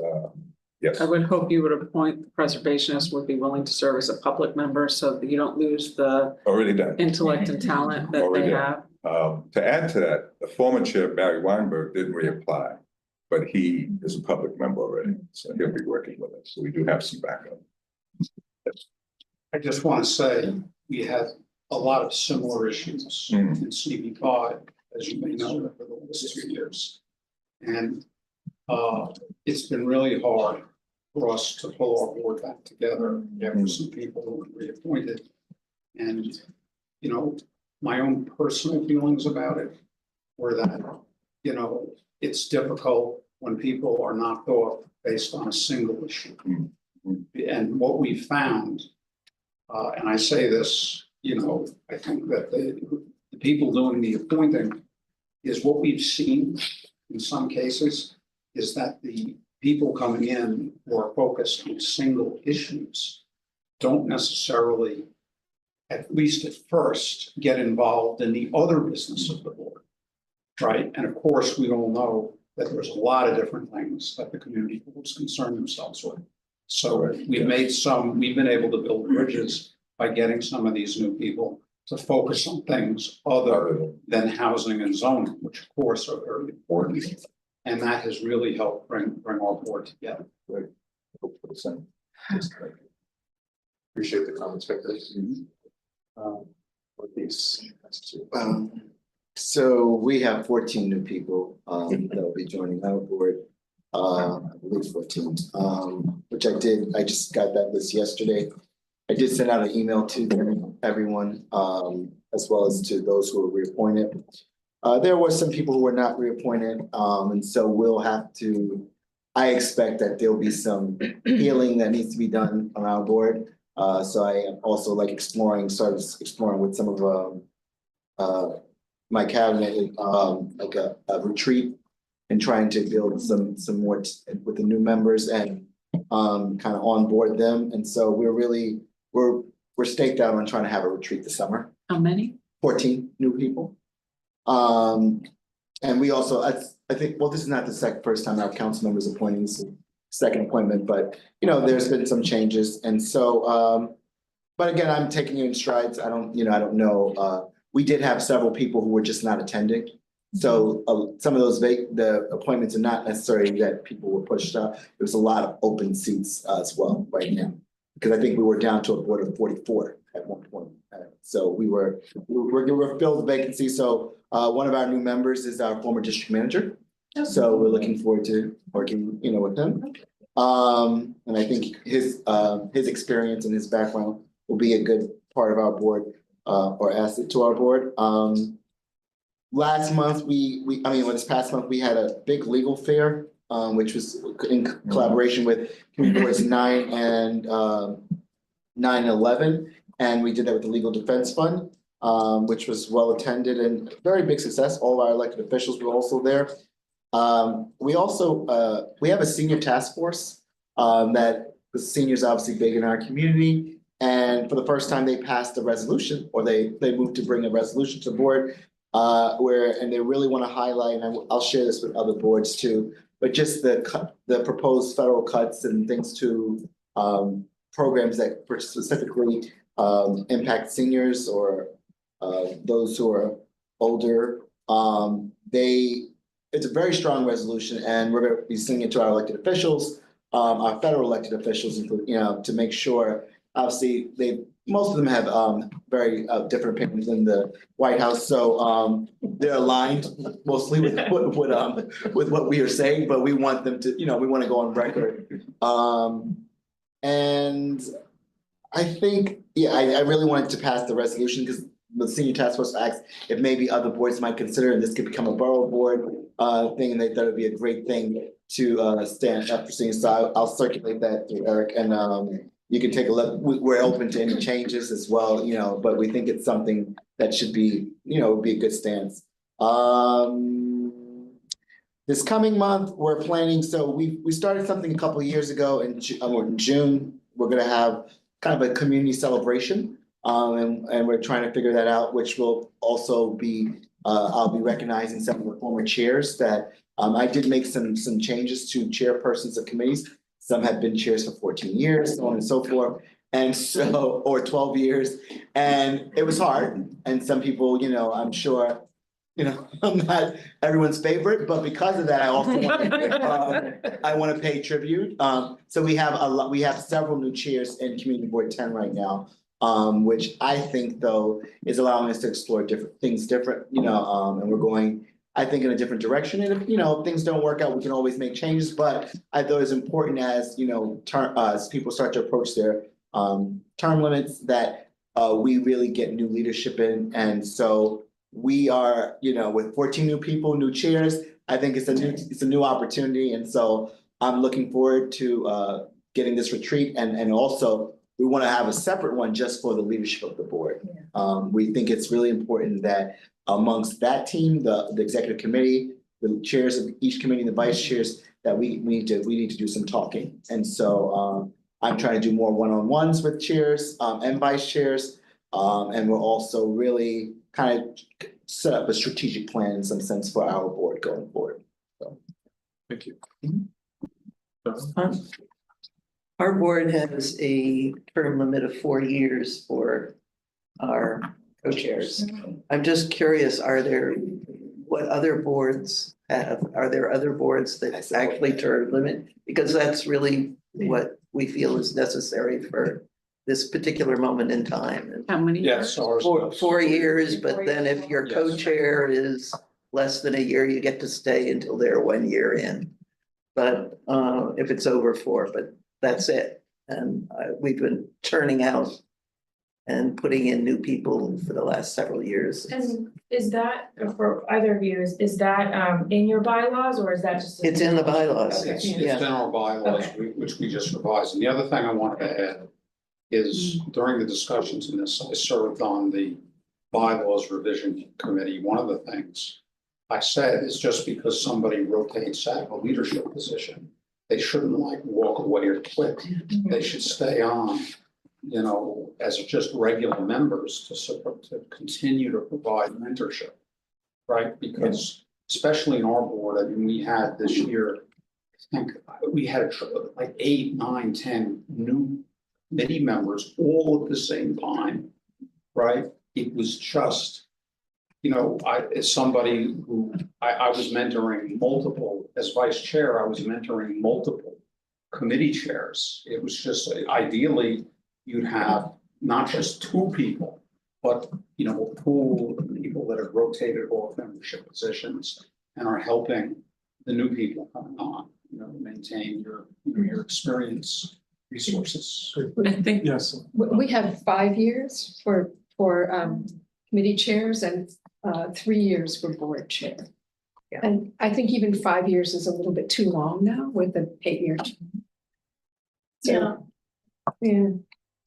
yes. I would hope you would appoint the preservationist would be willing to serve as a public member so that you don't lose the Already done. intellect and talent that Already they done. have. To add to that, the former chair, Barry Weinberg, didn't reapply, but he is a public member already. So he'll be working with us. So we do have some backup. Yes. I just want to say, we had a lot of similar issues in CB5, as you may know, over the last 2 years. And it's been really hard for us to pull our board back together after some people who were reappointed. And, you know, my own personal feelings about it were that, you know, it's difficult when people are knocked off based on a single issue. And what we found, and I say this, you know, I think that the people doing the appointing is what we've seen in some cases is that the people coming in who are focused on single issues don't necessarily, at least at first, get involved in the other business of the board, right? And of course, we all know that there's a lot of different things that the community boards concern themselves with. So we've been able to build bridges by getting some of these new people to focus on things other than housing and zoning, which of course are very important. And that has really helped bring our board together. Hopefully, so. Appreciate the comments, Victor. With these. So we have 14 new people that will be joining our board. I believe 14, which I just got that list yesterday. I did send out an email to everyone, as well as to those who were reappointed. There were some people who were not reappointed, and so we'll have to, I expect that there'll be some healing that needs to be done on our board. So I am also like started exploring with some of my cabinet, like a retreat and trying to build some more with the new members and kind of onboard them. And so we're staked out on trying to have a retreat this summer. How many? 14 new people. And we also, I think, well, this is not the first time our council members appointing, this is the second appointment, but there's been some changes. And so, but again, I'm taking it in strides. I don't know. We did have several people who were just not attending. So some of those the appointments are not necessarily that people were pushed out. There was a lot of open seats as well right now, because I think we were down to a board of 44 at one point. So we're filled the vacancy. So one of our new members is our former district manager. So we're looking forward to working, with him. And I think his experience and his background will be a good part of our board, or asset to our board. Last month, this past month, we had a big legal fair, which was in collaboration with Community Boards 9 and 9/11. And we did that with the Legal Defense Fund, which was well attended and very big success. All our elected officials were also there. We also, we have a senior task force, that the seniors obviously big in our community. And for the first time, they passed a resolution, or they moved to bring a resolution to the board, and they really want to highlight, and I'll share this with other boards too, but just the proposed federal cuts and things to programs that specifically impact seniors or those who are older. It's a very strong resolution, and we're going to be sending it to our elected officials, our federal elected officials, to make sure. Obviously, most of them have very different opinions in the White House, so they're aligned mostly with what we are saying, but we want them to, we want to go on record. And I think, I really wanted to pass the resolution because the senior task force asked if maybe other boards might consider, and this could become a borough board thing, and they thought it'd be a great thing to stand up for seniors. So I'll circulate that to Eric, and you can take a look. We're open to any changes as well, but we think it's something that should be, be a good stance. This coming month, we're planning, so we started something a couple of years ago in June. We're gonna have kind of a community celebration. And we're trying to figure that out, which will also be, I'll be recognizing some of the former chairs that, I did make some changes to chairpersons of committees. Some have been chairs for 14 years, so on and so forth. And so, or 12 years, and it was hard. And some people, I'm sure, I'm not everyone's favorite, but because of that, I also want to pay tribute. So we have several new chairs in Community Board 10 right now. Which I think though is allowing us to explore different things, and we're going, I think, in a different direction. And if things don't work out, we can always make changes. But I thought it's important as as people start to approach their term limits that we really get new leadership in. And so we are, with 14 new people, new chairs, I think it's a new opportunity. And so I'm looking forward to getting this retreat, and also we want to have a separate one just for the leadership of the board. We think it's really important that amongst that team, the executive committee, the chairs of each committee, the vice chairs, that we need to do some talking. And so I'm trying to do more one-on-ones with chairs and vice chairs. And we're also really kind of set up a strategic plan in some sense for our board going forward. So. Thank you. Our board has a term limit of 4 years for our co-chairs. I'm just curious, what other boards have, are there other boards that actually term limit? Because that's really what we feel is necessary for this particular moment in time. How many Yes, years? ours. 4 years, but then if your Yes. co-chair is less than a year, you get to stay until they're 1 year in. But if it's over 4, but that's it. And we've been churning out and putting in new people for the last several years. And is that, for either of you, is that in your bylaws or is that just? It's in the bylaws. Okay. It's Yeah. in our bylaws, which we just revised. And the other thing I wanted to add is during the discussions in this, I served on the bylaws revision committee. One of the things I said is just because somebody rotates out of a leadership position, they shouldn't like walk away or quit. They should stay on, you know, as just regular members to support, to continue to provide mentorship. Right, because especially in our board, I mean, we had this year, I think we had like 8, 9, 10 new committee members all at the same time. Right, it was just, you know, as somebody who, I was mentoring multiple, as vice chair, I was mentoring multiple committee chairs. It was just, ideally, you'd have not just 2 people, but, you know, a pool of people that have rotated off membership positions and are helping the new people coming on, you know, maintain your, you know, your experience, resources. I think, Yes. We have 5 years for committee chairs and 3 years for board chair. Yeah. And I think even 5 years is a little bit too long now with an 8-year term. So, yeah,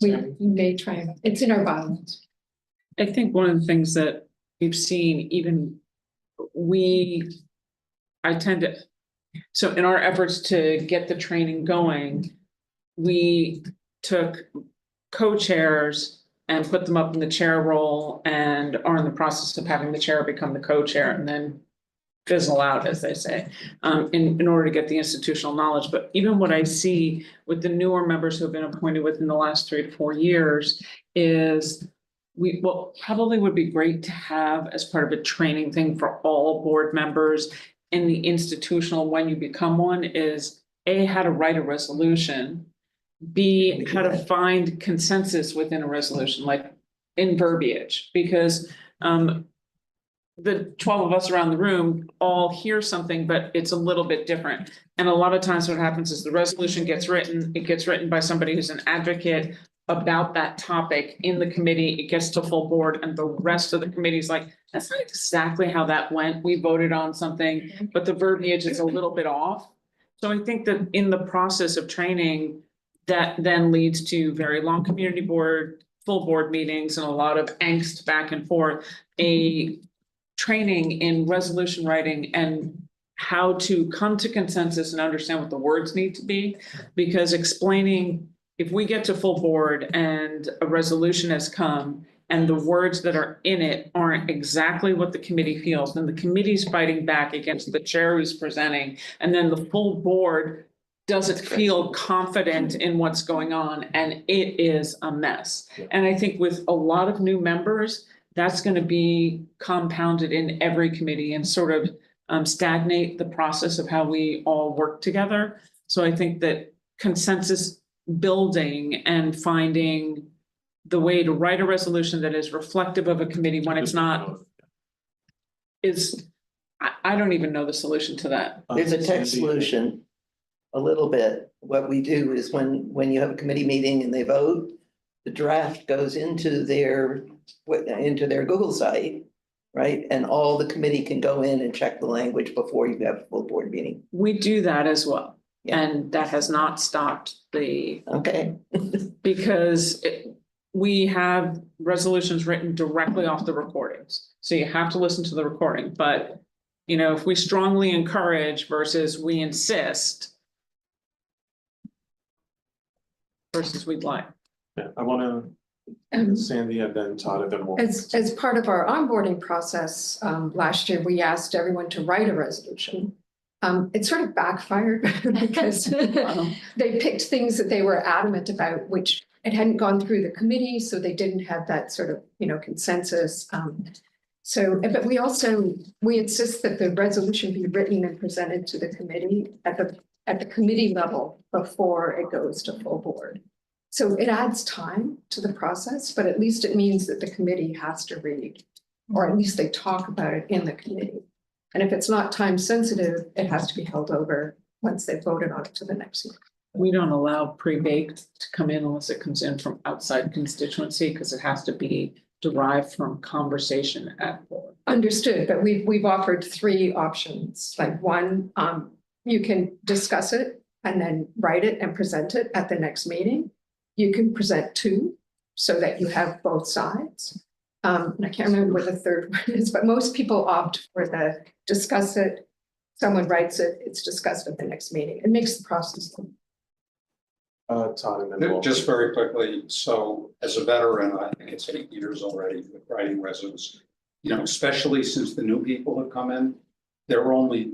we may try, it's in our bylaws. I think one of the things that we've seen, even I tend to, so in our efforts to get the training going, we took co-chairs and put them up in the chair role and are in the process of having the chair become the co-chair and then fizzle out, as they say, in order to get the institutional knowledge. But even what I see with the newer members who have been appointed within the last 3 to 4 years is what probably would be great to have as part of a training thing for all board members in the institutional when you become one is A, how to write a resolution, B, how to find consensus within a resolution, like in verbiage, because the 12 of us around the room all hear something, but it's a little bit different. And a lot of times what happens is the resolution gets written, it gets written by somebody who's an advocate about that topic in the committee, it gets to full board, and the rest of the committee is like, that's not exactly how that went. We voted on something, but the verbiage is a little bit off. So I think that in the process of training, that then leads to very long community board, full board meetings, and a lot of angst back and forth. A training in resolution writing and how to come to consensus and understand what the words need to be, because explaining, if we get to full board and a resolution has come and the words that are in it aren't exactly what the committee feels, then the committee's fighting back against the chair who's presenting, and then the full board doesn't feel confident in what's going on, and it is a mess. And I think with a lot of new members, that's going to be compounded in every committee and sort of stagnate the process of how we all work together. So I think that consensus building and finding the way to write a resolution that is reflective of a committee when it's not is, I don't even know the solution to that. There's a text solution, a little bit. What we do is when you have a committee meeting and they vote, the draft goes into their Google site, right? And all the committee can go in and check the language before you have a full board meeting. We do that as well. Yeah. And that has not stopped the, Okay. because we have resolutions written directly off the recordings. So you have to listen to the recording, but you know, if we strongly encourage versus we insist versus we'd like. Yeah, I want to, Sandy and then Todd, and then we'll. As part of our onboarding process, last year, we asked everyone to write a resolution. It sort of backfired because they picked things that they were adamant about, which it hadn't gone through the committee, so they didn't have that sort of, consensus. But we insist that the resolution be written and presented to the committee at the committee level before it goes to full board. So it adds time to the process, but at least it means that the committee has to read, or at least they talk about it in the committee. And if it's not time sensitive, it has to be held over once they've voted on it to the next meeting. We don't allow pre-baked to come in unless it comes in from outside constituency, because it has to be derived from conversation at board. Understood, but we've offered 3 options. Like one, you can discuss it and then write it and present it at the next meeting. You can present 2 so that you have both sides. And I can't remember what the third one is, but most people opt for the discuss it. Someone writes it, it's discussed at the next meeting. It makes the process. Todd, and then we'll. Just very quickly, so as a veteran, I think it's 8 years already with writing residents. Especially since the new people have come in, they're only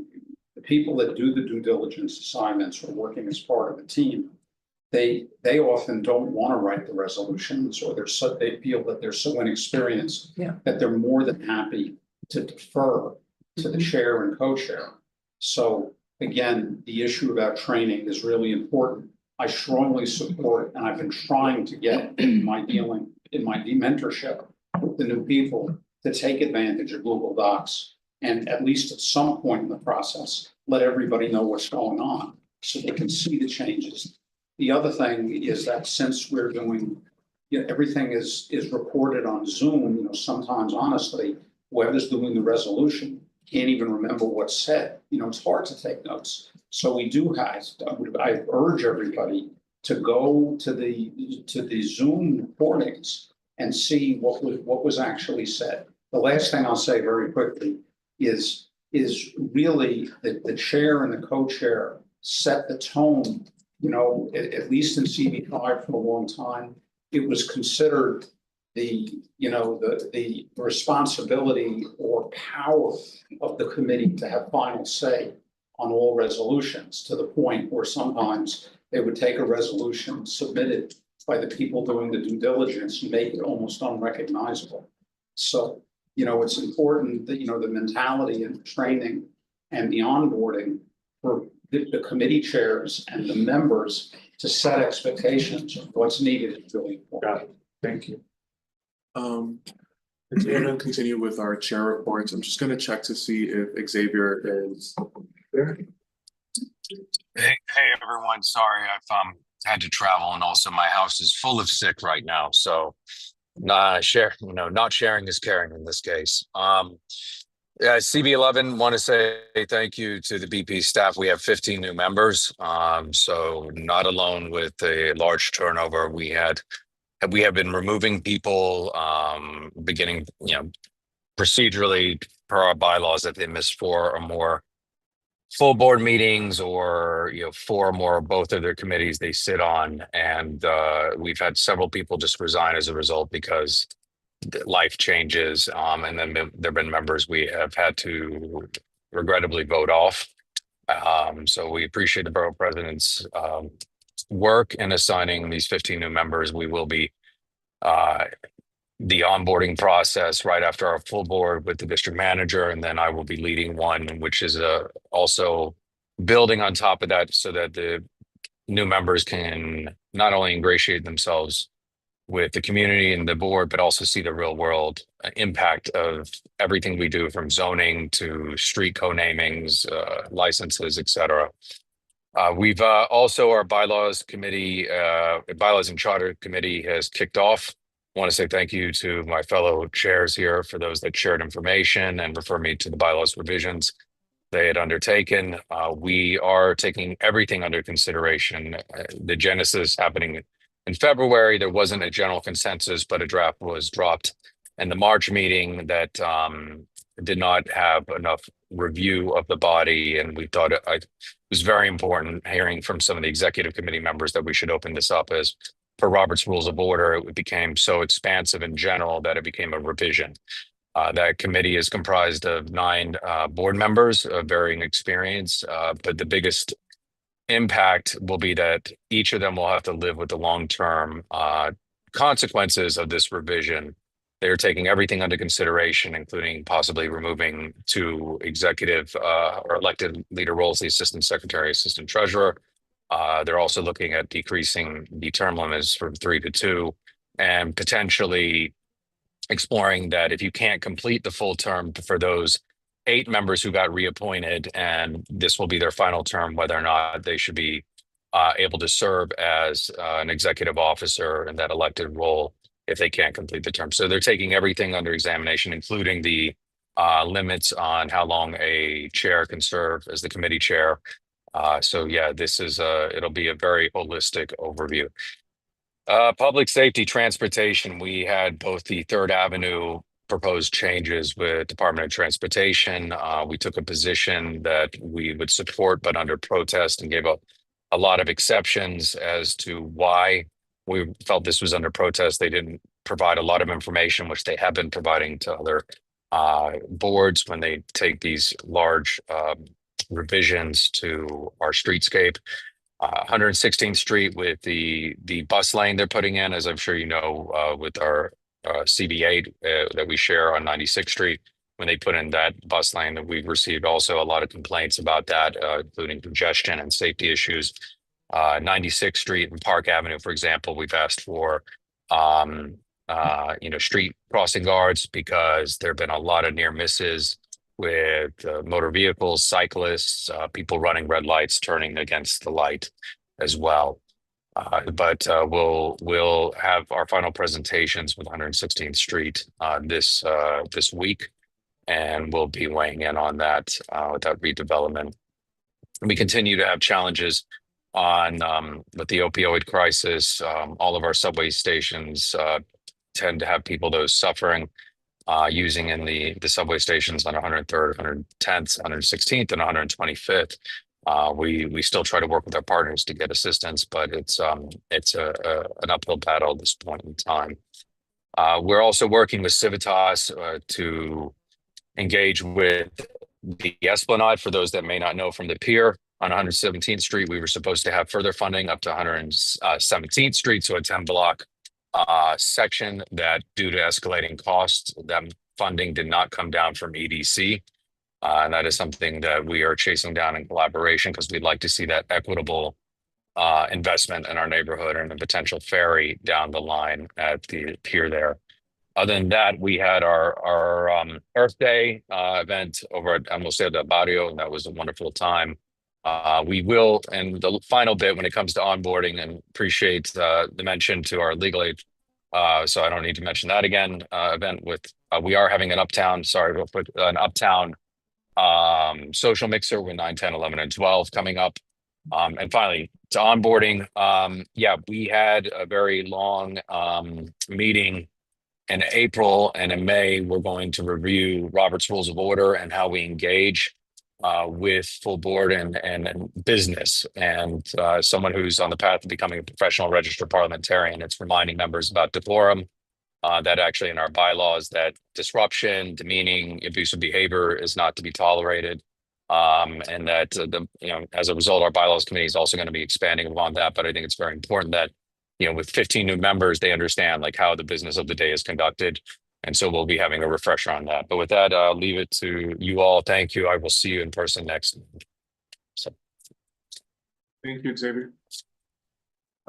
the people that do the due diligence assignments or working as part of a team. They often don't want to write the resolutions, or they feel that they're so inexperienced that they're more than happy to defer to the chair and co-chair. So again, the issue about training is really important. I strongly support, and I've been trying to get in my mentorship with the new people to take advantage of Google Docs, and at least at some point in the process, let everybody know what's going on so they can see the changes. The other thing is that since we're doing, everything is reported on Zoom, sometimes honestly, whoever's doing the resolution can't even remember what's said. It's hard to take notes. So we do have, I urge everybody to go to the Zoom recordings and see what was actually said. The last thing I'll say very quickly is really that the chair and the co-chair set the tone. At least in CB5 for a long time, it was considered the responsibility or power of the committee to have final say on all resolutions, to the point where sometimes they would take a resolution submitted by the people doing the due diligence and make it almost unrecognizable. So, it's important that, the mentality and the training and the onboarding for the committee chairs and the members to set expectations of what's needed is really important. Got it. Thank you. If we're gonna continue with our chair reports, I'm just gonna check to see if Xavier is there. Hey everyone, sorry I've had to travel, and also my house is full of sick right now. So not sharing is caring in this case. CB11, want to say thank you to the BP staff. We have 15 new members. So not alone with a large turnover. We have been removing people beginning, procedurally per our bylaws, that they miss 4 or more full board meetings, or 4 or more of both of their committees they sit on. And we've had several people just resign as a result because life changes, and then there have been members we have had to regrettably vote off. So we appreciate the borough president's work in assigning these 15 new members. We will be the onboarding process right after our full board with the district manager, and then I will be leading one, which is also building on top of that, so that the new members can not only ingratiate themselves with the community and the board, but also see the real world impact of everything we do, from zoning to street co-namings, licenses, etc. We've also, our bylaws and charter committee has kicked off. I want to say thank you to my fellow chairs here for those that shared information and refer me to the bylaws revisions they had undertaken. We are taking everything under consideration. The genesis happening in February, there wasn't a general consensus, but a draft was dropped in the March meeting that did not have enough review of the body. And we thought it was very important, hearing from some of the executive committee members, that we should open this up, as per Robert's Rules of Order. It became so expansive in general that it became a revision. That committee is comprised of 9 board members of varying experience, but the biggest impact will be that each of them will have to live with the long-term consequences of this revision. They're taking everything under consideration, including possibly removing 2 executive or elected leader roles, the assistant secretary, assistant treasurer. They're also looking at decreasing the term limits from 3 to 2 and potentially exploring that if you can't complete the full term for those 8 members who got reappointed, and this will be their final term, whether or not they should be able to serve as an executive officer in that elected role if they can't complete the term. So they're taking everything under examination, including the limits on how long a chair can serve as the committee chair. So yeah, this is it'll be a very holistic overview. Public safety transportation, we had both the Third Avenue proposed changes with Department of Transportation. We took a position that we would support, but under protest, and gave a lot of exceptions as to why we felt this was under protest. They didn't provide a lot of information, which they have been providing to other boards when they take these large revisions to our streetscape. 116th Street with the bus lane they're putting in, as I'm sure you know, with our CB8 that we share on 96th Street. When they put in that bus lane, that we've received also a lot of complaints about that, including congestion and safety issues. 96th Street and Park Avenue, for example, we've asked for street crossing guards because there have been a lot of near misses with motor vehicles, cyclists, people running red lights, turning against the light as well. But we'll have our final presentations with 116th Street this week, and we'll be weighing in on that with that redevelopment. We continue to have challenges on with the opioid crisis. All of our subway stations tend to have people those suffering. Using in the subway stations on 103rd, 110th, 116th, and 125th. We still try to work with our partners to get assistance, but it's an uphill battle at this point in time. We're also working with Civitas to engage with the Esplanade. For those that may not know, from the pier on 117th Street, we were supposed to have further funding up to 117th Street, so a 10-block section that, due to escalating costs, that funding did not come down from EDC. And that is something that we are chasing down in collaboration, because we'd like to see that equitable investment in our neighborhood and a potential ferry down the line at the pier there. Other than that, we had our Earth Day event over at the Barrio, and that was a wonderful time. We will, and the final bit when it comes to onboarding, and appreciate the mention to our legal aid. So I don't need to mention that again. Event with we are having an uptown social mixer with 9, 10, 11, and 12 coming up. And finally, to onboarding, we had a very long meeting in April, and in May we're going to review Robert's Rules of Order and how we engage with full board and business. And someone who's on the path of becoming a professional registered parliamentarian, it's reminding members about decorum, that actually in our bylaws that disruption, demeaning, abusive behavior is not to be tolerated. And that as a result, our bylaws committee is also going to be expanding upon that. But I think it's very important that, with 15 new members, they understand like how the business of the day is conducted. And so we'll be having a refresher on that. But with that, I'll leave it to you all. Thank you. I will see you in person next month. So. Thank you, Xavier.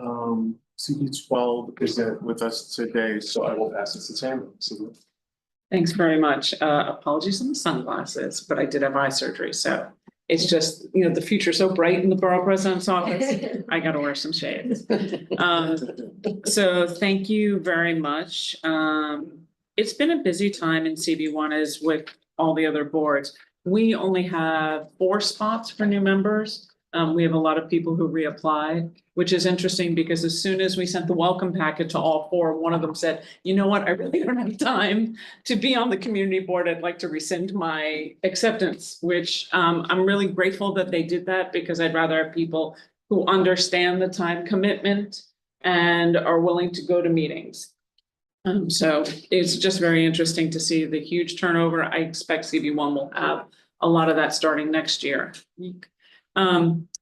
CB12 isn't with us today, so I will pass it to Tamara. Thanks very much. Apologies on the sunglasses, but I did have eye surgery, so it's just, the future's so bright in the borough president's office. I got to wear some shades. So thank you very much. It's been a busy time in CB1 as with all the other boards. We only have 4 spots for new members. We have a lot of people who reapplied, which is interesting because as soon as we sent the welcome packet to all 4, one of them said, you know what, I really don't have time to be on the community board. I'd like to rescind my acceptance, which I'm really grateful that they did that, because I'd rather have people who understand the time commitment and are willing to go to meetings. So it's just very interesting to see the huge turnover. I expect CB1 will have a lot of that starting next year.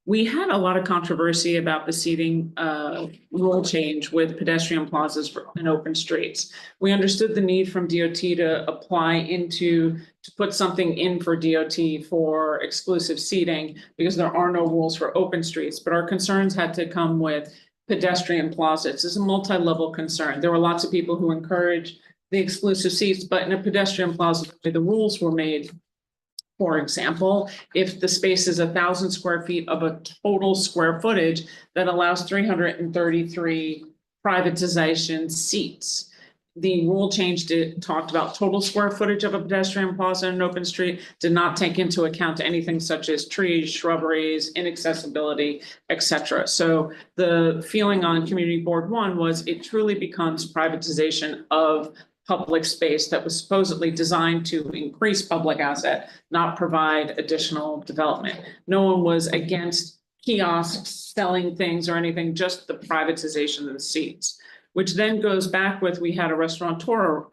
We had a lot of controversy about the seating rule change with pedestrian plazas and open streets. We understood the need from DOT to to put something in for DOT for exclusive seating because there are no rules for open streets, but our concerns had to come with pedestrian plazas. It's a multi-level concern. There were lots of people who encouraged the exclusive seats, but in a pedestrian plaza, the rules were made. For example, if the space is 1,000 square feet of a total square footage that allows 333 privatization seats. The rule change talked about total square footage of a pedestrian plaza and an open street, did not take into account anything such as trees, shrubberies, inaccessibility, etc. So the feeling on Community Board 1 was it truly becomes privatization of public space that was supposedly designed to increase public asset, not provide additional development. No one was against kiosks, selling things or anything, just the privatization of the seats, which then goes back with, we had a restaurateur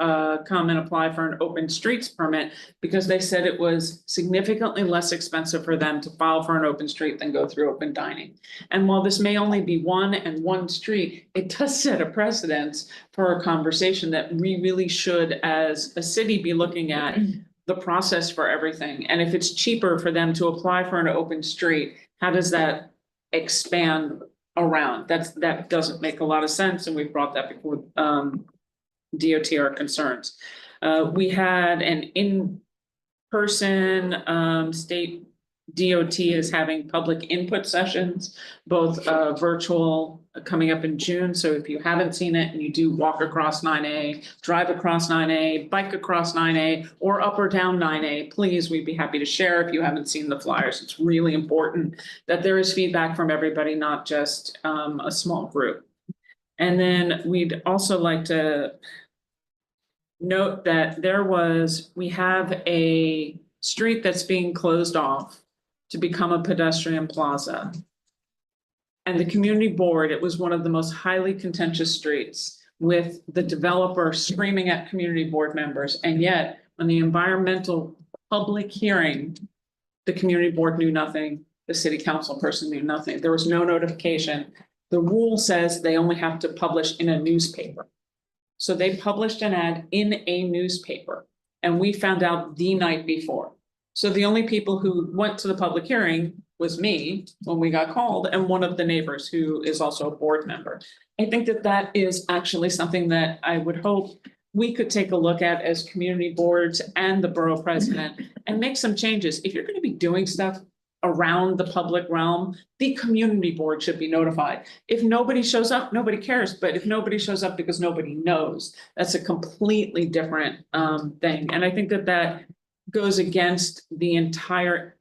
come and apply for an open streets permit because they said it was significantly less expensive for them to file for an open street than go through open dining. And while this may only be one street, it does set a precedence for a conversation that we really should, as a city, be looking at the process for everything. And if it's cheaper for them to apply for an open street, how does that expand around? That doesn't make a lot of sense, and we've brought that before DOT our concerns. We had an in-person state DOT is having public input sessions, both virtual coming up in June. So if you haven't seen it and you do walk across 9A, drive across 9A, bike across 9A, or up or down 9A, please, we'd be happy to share if you haven't seen the flyers. It's really important that there is feedback from everybody, not just a small group. And then we'd also like to note that we have a street that's being closed off to become a pedestrian plaza. And the community board, it was one of the most highly contentious streets with the developer screaming at community board members. And yet, on the environmental public hearing, the community board knew nothing. The city council person knew nothing. There was no notification. The rule says they only have to publish in a newspaper. So they published an ad in a newspaper, and we found out the night before. So the only people who went to the public hearing was me when we got called, and one of the neighbors who is also a board member. I think that is actually something that I would hope we could take a look at as community boards and the borough president and make some changes. If you're going to be doing stuff around the public realm, the community board should be notified. If nobody shows up, nobody cares. But if nobody shows up because nobody knows, that's a completely different thing. And I think that goes against the entire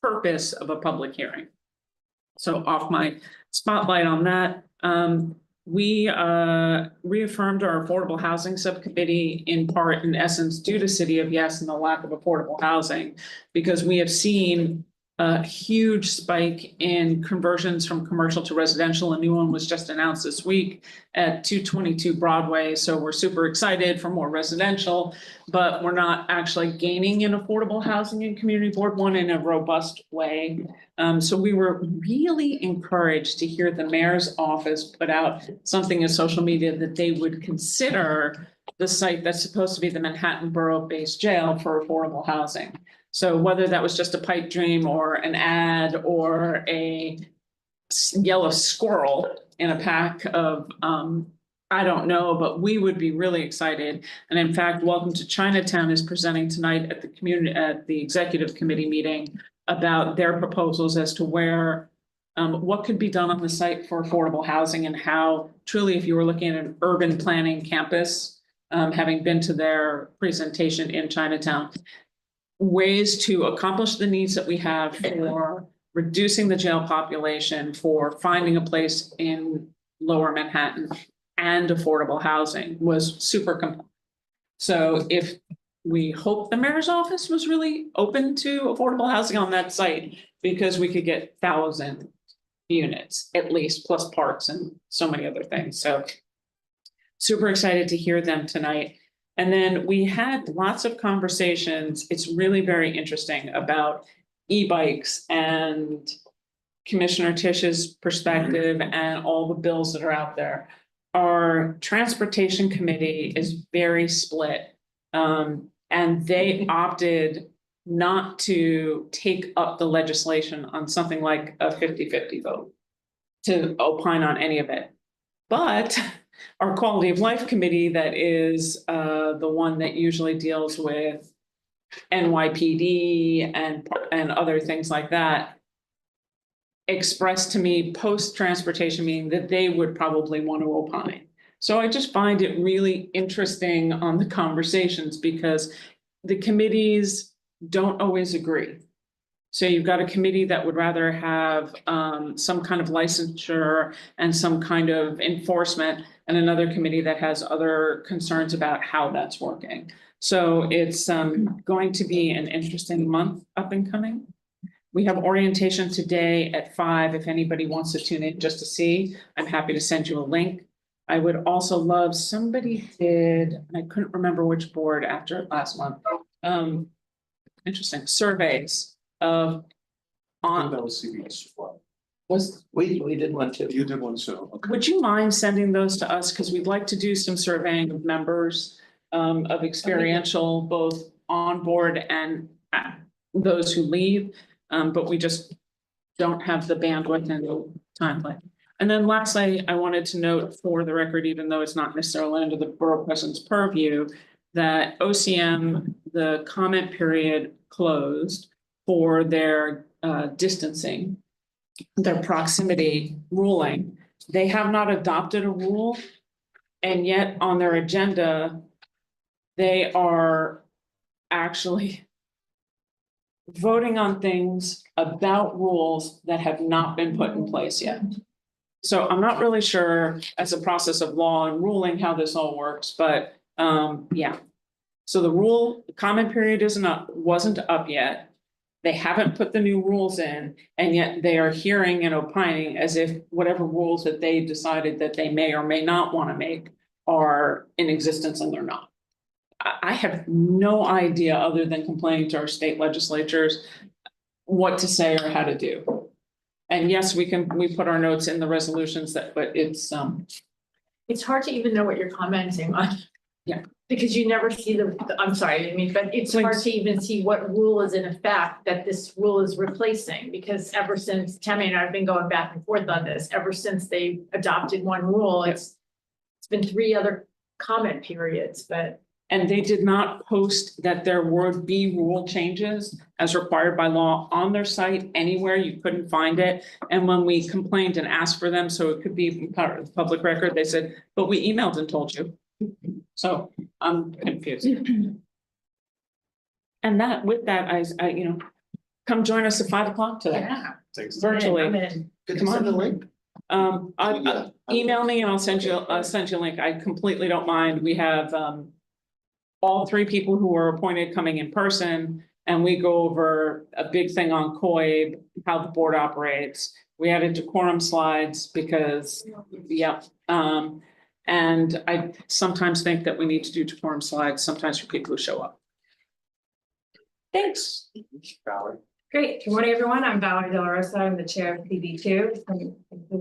purpose of a public hearing. So off my spotlight on that, we reaffirmed our affordable housing subcommittee in part, in essence, due to City of Yes and the lack of affordable housing, because we have seen a huge spike in conversions from commercial to residential. A new one was just announced this week at 222 Broadway. So we're super excited for more residential, but we're not actually gaining in affordable housing in Community Board 1 in a robust way. So we were really encouraged to hear the mayor's office put out something in social media that they would consider the site that's supposed to be the Manhattan Borough-based jail for affordable housing. So whether that was just a pipe dream or an ad or a yellow squirrel in a pack of, I don't know, but we would be really excited. And in fact, Welcome to Chinatown is presenting tonight at the executive committee meeting about their proposals as to where, what could be done on the site for affordable housing, and how truly, if you were looking at an urban planning campus, having been to their presentation in Chinatown, ways to accomplish the needs that we have for reducing the jail population, for finding a place in lower Manhattan and affordable housing was super compelling. So if we hope the mayor's office was really open to affordable housing on that site, because we could get 1,000 units at least, plus parks and so many other things. So super excited to hear them tonight. And then we had lots of conversations. It's really very interesting about e-bikes and Commissioner Tish's perspective and all the bills that are out there. Our transportation committee is very split. And they opted not to take up the legislation on something like a 50-50 vote to opine on any of it. But our quality of life committee, that is the one that usually deals with NYPD and other things like that, expressed to me post-transportation meeting that they would probably want to opine. So I just find it really interesting on the conversations because the committees don't always agree. So you've got a committee that would rather have some kind of licensure and some kind of enforcement, and another committee that has other concerns about how that's working. So it's going to be an interesting month up and coming. We have orientation today at 5. If anybody wants to tune in just to see, I'm happy to send you a link. I would also love, somebody did, and I couldn't remember which board after last month. Interesting surveys of That was CBS. We did one too. You did one too, okay. Would you mind sending those to us? Because we'd like to do some surveying of members of experiential, both on board and those who leave. But we just don't have the bandwidth and time. And then lastly, I wanted to note for the record, even though it's not necessarily under the borough president's purview, that OCM, the comment period closed for their distancing, their proximity ruling. They have not adopted a rule, and yet on their agenda, they are actually voting on things about rules that have not been put in place yet. So I'm not really sure as a process of law and ruling how this all works, but yeah. So the comment period wasn't up yet. They haven't put the new rules in, and yet they are hearing and opining as if whatever rules that they decided that they may or may not want to make are in existence, and they're not. I have no idea, other than complaining to our state legislatures, what to say or how to do. And yes, we put our notes in the resolutions but it's hard to even know what you're commenting on. Yeah. Because you never see I'm sorry, I mean, but it's hard to even see what rule is in effect that this rule is replacing, because ever since Tammy and I have been going back and forth on this, ever since they adopted one rule, it's been 3 other comment periods, but. And they did not post that there would be rule changes as required by law on their site anywhere. You couldn't find it. And when we complained and asked for them, so it could be part of the public record, they said, but we emailed and told you. So I'm confused. And with that, I come join us at 5 o'clock today. Yeah. Virtually. Could Come you send on. the link? Email me and I'll send you a link. I completely don't mind. We have all 3 people who were appointed coming in person, and we go over a big thing on COIB, how the board operates. We added decorum slides because, and I sometimes think that we need to do decorum slides sometimes for people who show up. Thanks. Valerie. Great. Good morning, everyone. I'm Valerie De La Rosa. I'm the chair of CB2.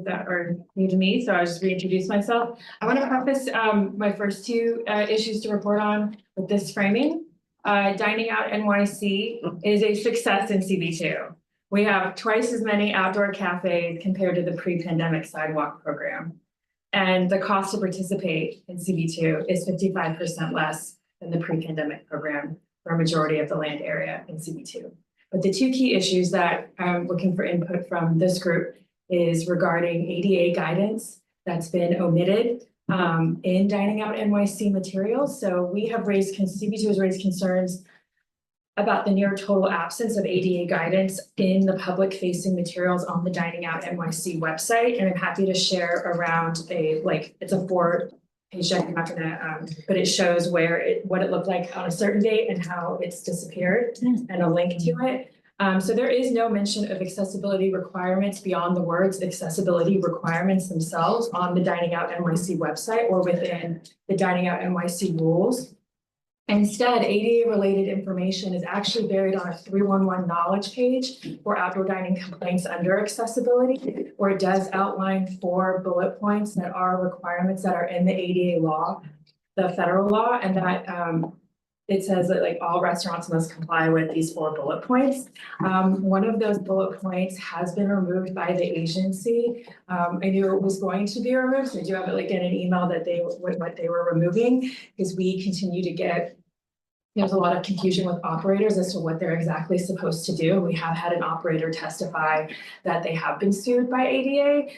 That are new to me, so I'll just reintroduce myself. I want to preface my first 2 issues to report on with this framing. Dining Out NYC is a success in CB2. We have twice as many outdoor cafes compared to the pre-pandemic sidewalk program. And the cost to participate in CB2 is 55% less than the pre-pandemic program for a majority of the land area in CB2. But the 2 key issues that I'm looking for input from this group is regarding ADA guidance that's been omitted in Dining Out NYC materials. So we have CB2 has raised concerns about the near total absence of ADA guidance in the public facing materials on the Dining Out NYC website. And I'm happy to share around it's a 4-page deck, I'm not gonna, but it shows what it looked like on a certain date and how it's disappeared and a link to it. So there is no mention of accessibility requirements beyond the words accessibility requirements themselves on the Dining Out NYC website or within the Dining Out NYC rules. Instead, ADA-related information is actually buried on a 311 knowledge page for outdoor dining complaints under accessibility, where it does outline 4 bullet points that are requirements that are in the ADA law, the federal law, and that it says that like all restaurants must comply with these 4 bullet points. One of those bullet points has been removed by the agency. I knew it was going to be removed, so I do have it like in an email that what they were removing, because we continue to get. There's a lot of confusion with operators as to what they're exactly supposed to do. We have had an operator testify that they have been sued by ADA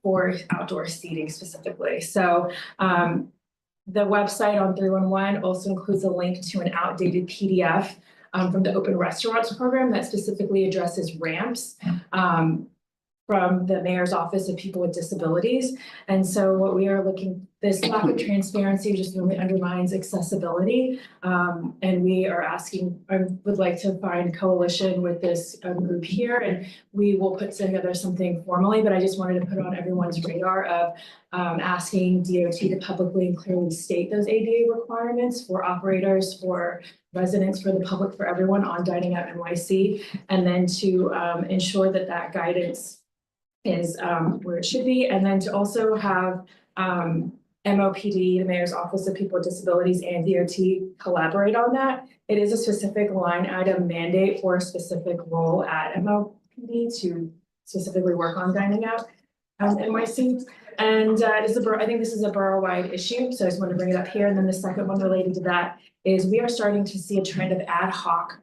for outdoor seating specifically. So the website on 311 also includes a link to an outdated PDF from the Open Restaurants program that specifically addresses ramps from the Mayor's Office of People with Disabilities. And so what we are looking, this lack of transparency just really undermines accessibility. And we are asking, I would like to find coalition with this group here, and we will put together something formally, but I just wanted to put on everyone's radar of asking DOT to publicly and clearly state those ADA requirements for operators, for residents, for the public, for everyone on Dining Out NYC, and then to ensure that that guidance is where it should be, and then to also have MOPD, the Mayor's Office of People with Disabilities, and DOT collaborate on that. It is a specific line item mandate for a specific role at MOPD to specifically work on dining out NYC. And I think this is a borough-wide issue, so I just wanted to bring it up here. And then the second one related to that is we are starting to see a trend of ad hoc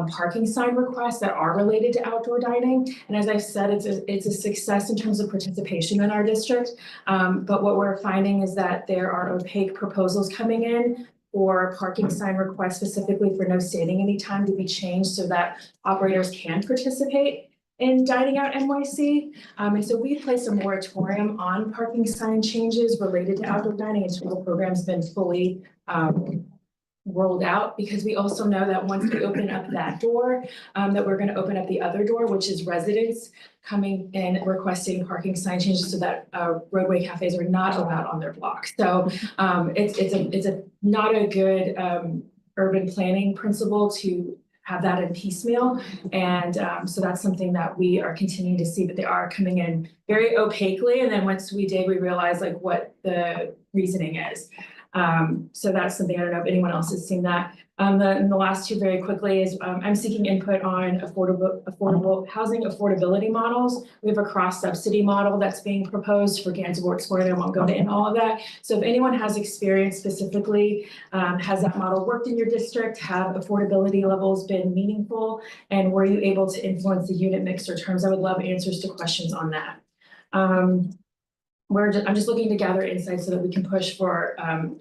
parking sign requests that are related to outdoor dining. And as I said, it's a success in terms of participation in our district. But what we're finding is that there are opaque proposals coming in for parking sign requests specifically for no standing anytime to be changed so that operators can participate in Dining Out NYC. And so we placed a moratorium on parking sign changes related to outdoor dining until the program's been fully rolled out, because we also know that once we open up that door, that we're going to open up the other door, which is residents coming in requesting parking sign changes so that roadway cafes are not allowed on their block. So it's not a good urban planning principle to have that in piecemeal. And so that's something that we are continuing to see, but they are coming in very opaquely. And then once we did, we realized like what the reasoning is. So that's something, I don't know if anyone else has seen that. And the last 2 very quickly is I'm seeking input on affordable housing affordability models. We have a cross subsidy model that's being proposed for Gansevoort Square. I won't go into all of that. So if anyone has experience specifically, has that model worked in your district? Have affordability levels been meaningful? And were you able to influence the unit mix or terms? I would love answers to questions on that. I'm just looking to gather insights so that we can push for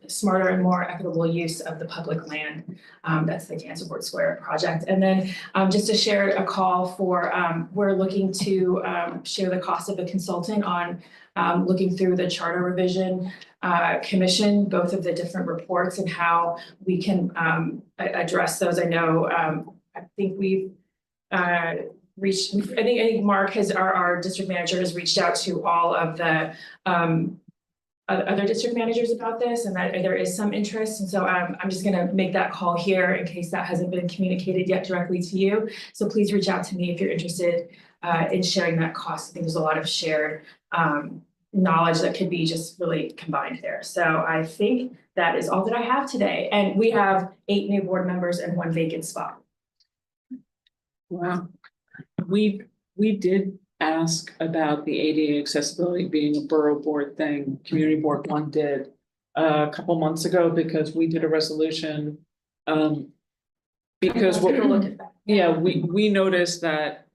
smarter and more equitable use of the public land. That's the Gansevoort Square project. And then just to share a call for, we're looking to share the cost of a consultant on looking through the charter revision commission, both of the different reports and how we can address those. I know, I think we've I think Mark our district manager has reached out to all of the other district managers about this, and that there is some interest. And so I'm just going to make that call here in case that hasn't been communicated yet directly to you. So please reach out to me if you're interested in sharing that cost. I think there's a lot of shared knowledge that could be just really combined there. So I think that is all that I have today. And we have 8 new board members and 1 vacant spot. Wow. We did ask about the ADA accessibility being a borough board thing. Community Board 1 did a couple months ago because we did a resolution. Because we noticed that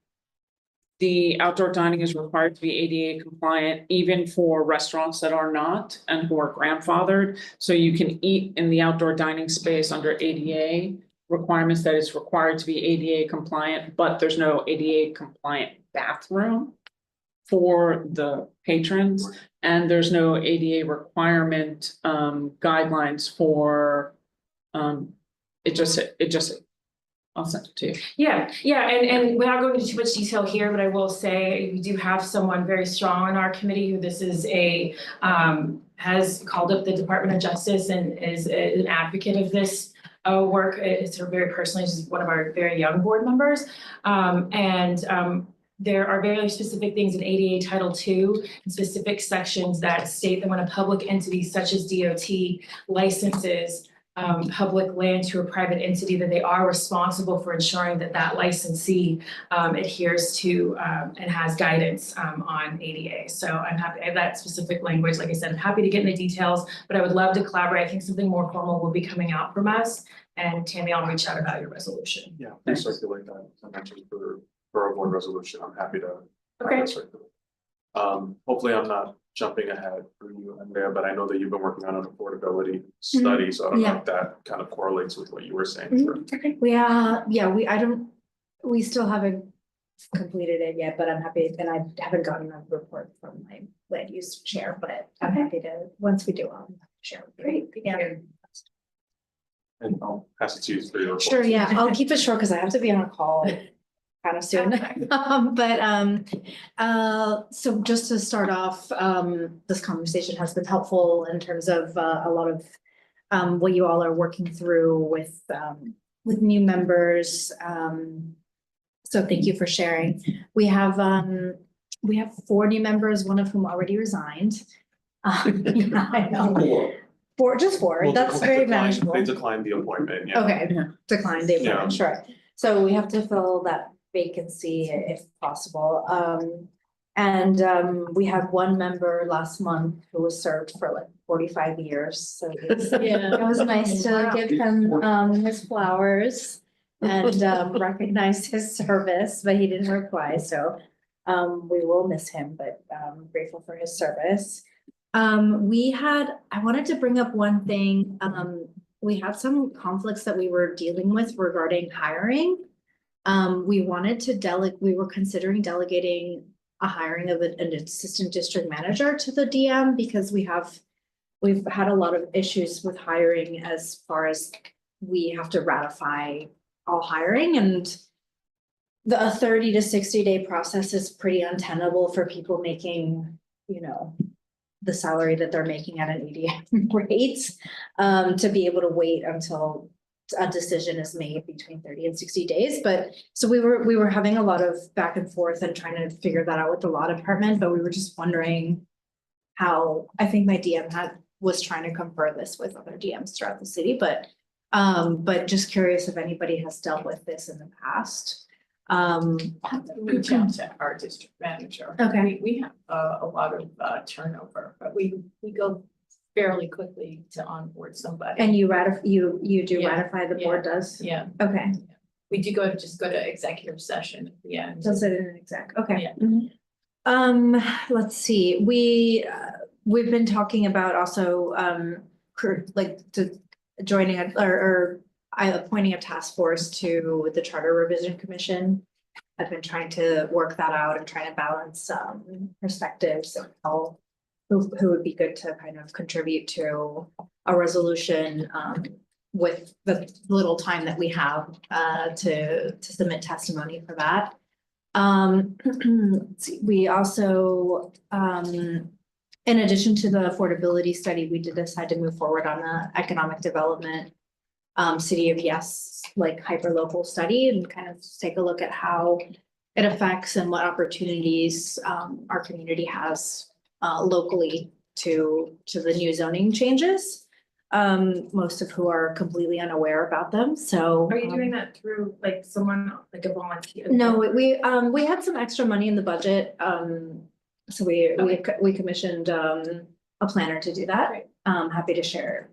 the outdoor dining is required to be ADA compliant, even for restaurants that are not and who are grandfathered. So you can eat in the outdoor dining space under ADA requirements that it's required to be ADA compliant, but there's no ADA compliant bathroom for the patrons, and there's no ADA requirement guidelines for it just I'll send it to you. Yeah, and without going into too much detail here, but I will say we do have someone very strong on our committee who this is has called up the Department of Justice and is an advocate of this work. It's her very personally, she's one of our very young board members. There are very specific things in ADA Title II, and specific sections that state that when a public entity such as DOT licenses public land to a private entity, that they are responsible for ensuring that that licensee adheres to and has guidance on ADA. So I'm happy, I have that specific language. Like I said, I'm happy to get into details, but I would love to collaborate. I think something more formal will be coming out from us. And Tammy, I'll reach out about your resolution. Yeah, please circulate that. I mentioned for a board resolution, I'm happy to. Okay. Circulate. Hopefully I'm not jumping ahead for you in there, but I know that you've been working on an affordability study, so I don't know if that kind of correlates with what you were saying. Sure. Okay. We still haven't completed it yet, but I'm happy, and I haven't gotten a report from my land use chair, but I'm happy to, once we do, I'll share. Great, yeah. And I'll pass it to you for your report. Sure, yeah, I'll keep it short because I have to be on a call kind of soon. So just to start off, this conversation has been helpful in terms of a lot of what you all are working through with new members. So thank you for sharing. We have 4 new members, one of whom already resigned. Yeah, I know. Just four. Well, That's they very declined- manageable. They declined the appointment, yeah. Okay, decline the Yeah. appointment, sure. So we have to fill that vacancy if possible. We had one member last month who was served for like 45 years. So it was nice to give him his flowers and recognize his service, but he didn't reply. So we will miss him, but grateful for his service. I wanted to bring up one thing. We had some conflicts that we were dealing with regarding hiring. We were considering delegating a hiring of an assistant district manager to the DM because we've had a lot of issues with hiring as far as we have to ratify all hiring, and a 30 to 60 day process is pretty untenable for people making, the salary that they're making at an ADM rate, to be able to wait until a decision is made between 30 and 60 days. But so we were having a lot of back and forth and trying to figure that out with the law department, but we were just wondering how, I think my DM was trying to confer this with other DMs throughout the city, but just curious if anybody has dealt with this in the past. Reach out to our district manager. Okay. We have a lot of turnover, but we go fairly quickly to onboard somebody. And you do Yeah. ratify, the board does? Yeah, Okay, we do go to executive session at the end. does it in an exec, okay. Yeah. Let's see, we've been talking about also, joining or appointing a task force to the Charter Revision Commission. I've been trying to work that out and trying to balance perspectives and who would be good to kind of contribute to a resolution with the little time that we have to submit testimony for that. Let's see, we also, in addition to the affordability study, we did decide to move forward on the economic development City of Yes, like hyperlocal study, and kind of take a look at how it affects and what opportunities our community has locally to the new zoning changes. Most of who are completely unaware about them. So Are you doing that through like someone, like a volunteer? no, we had some extra money in the budget. So we commissioned a planner to do that. Happy to share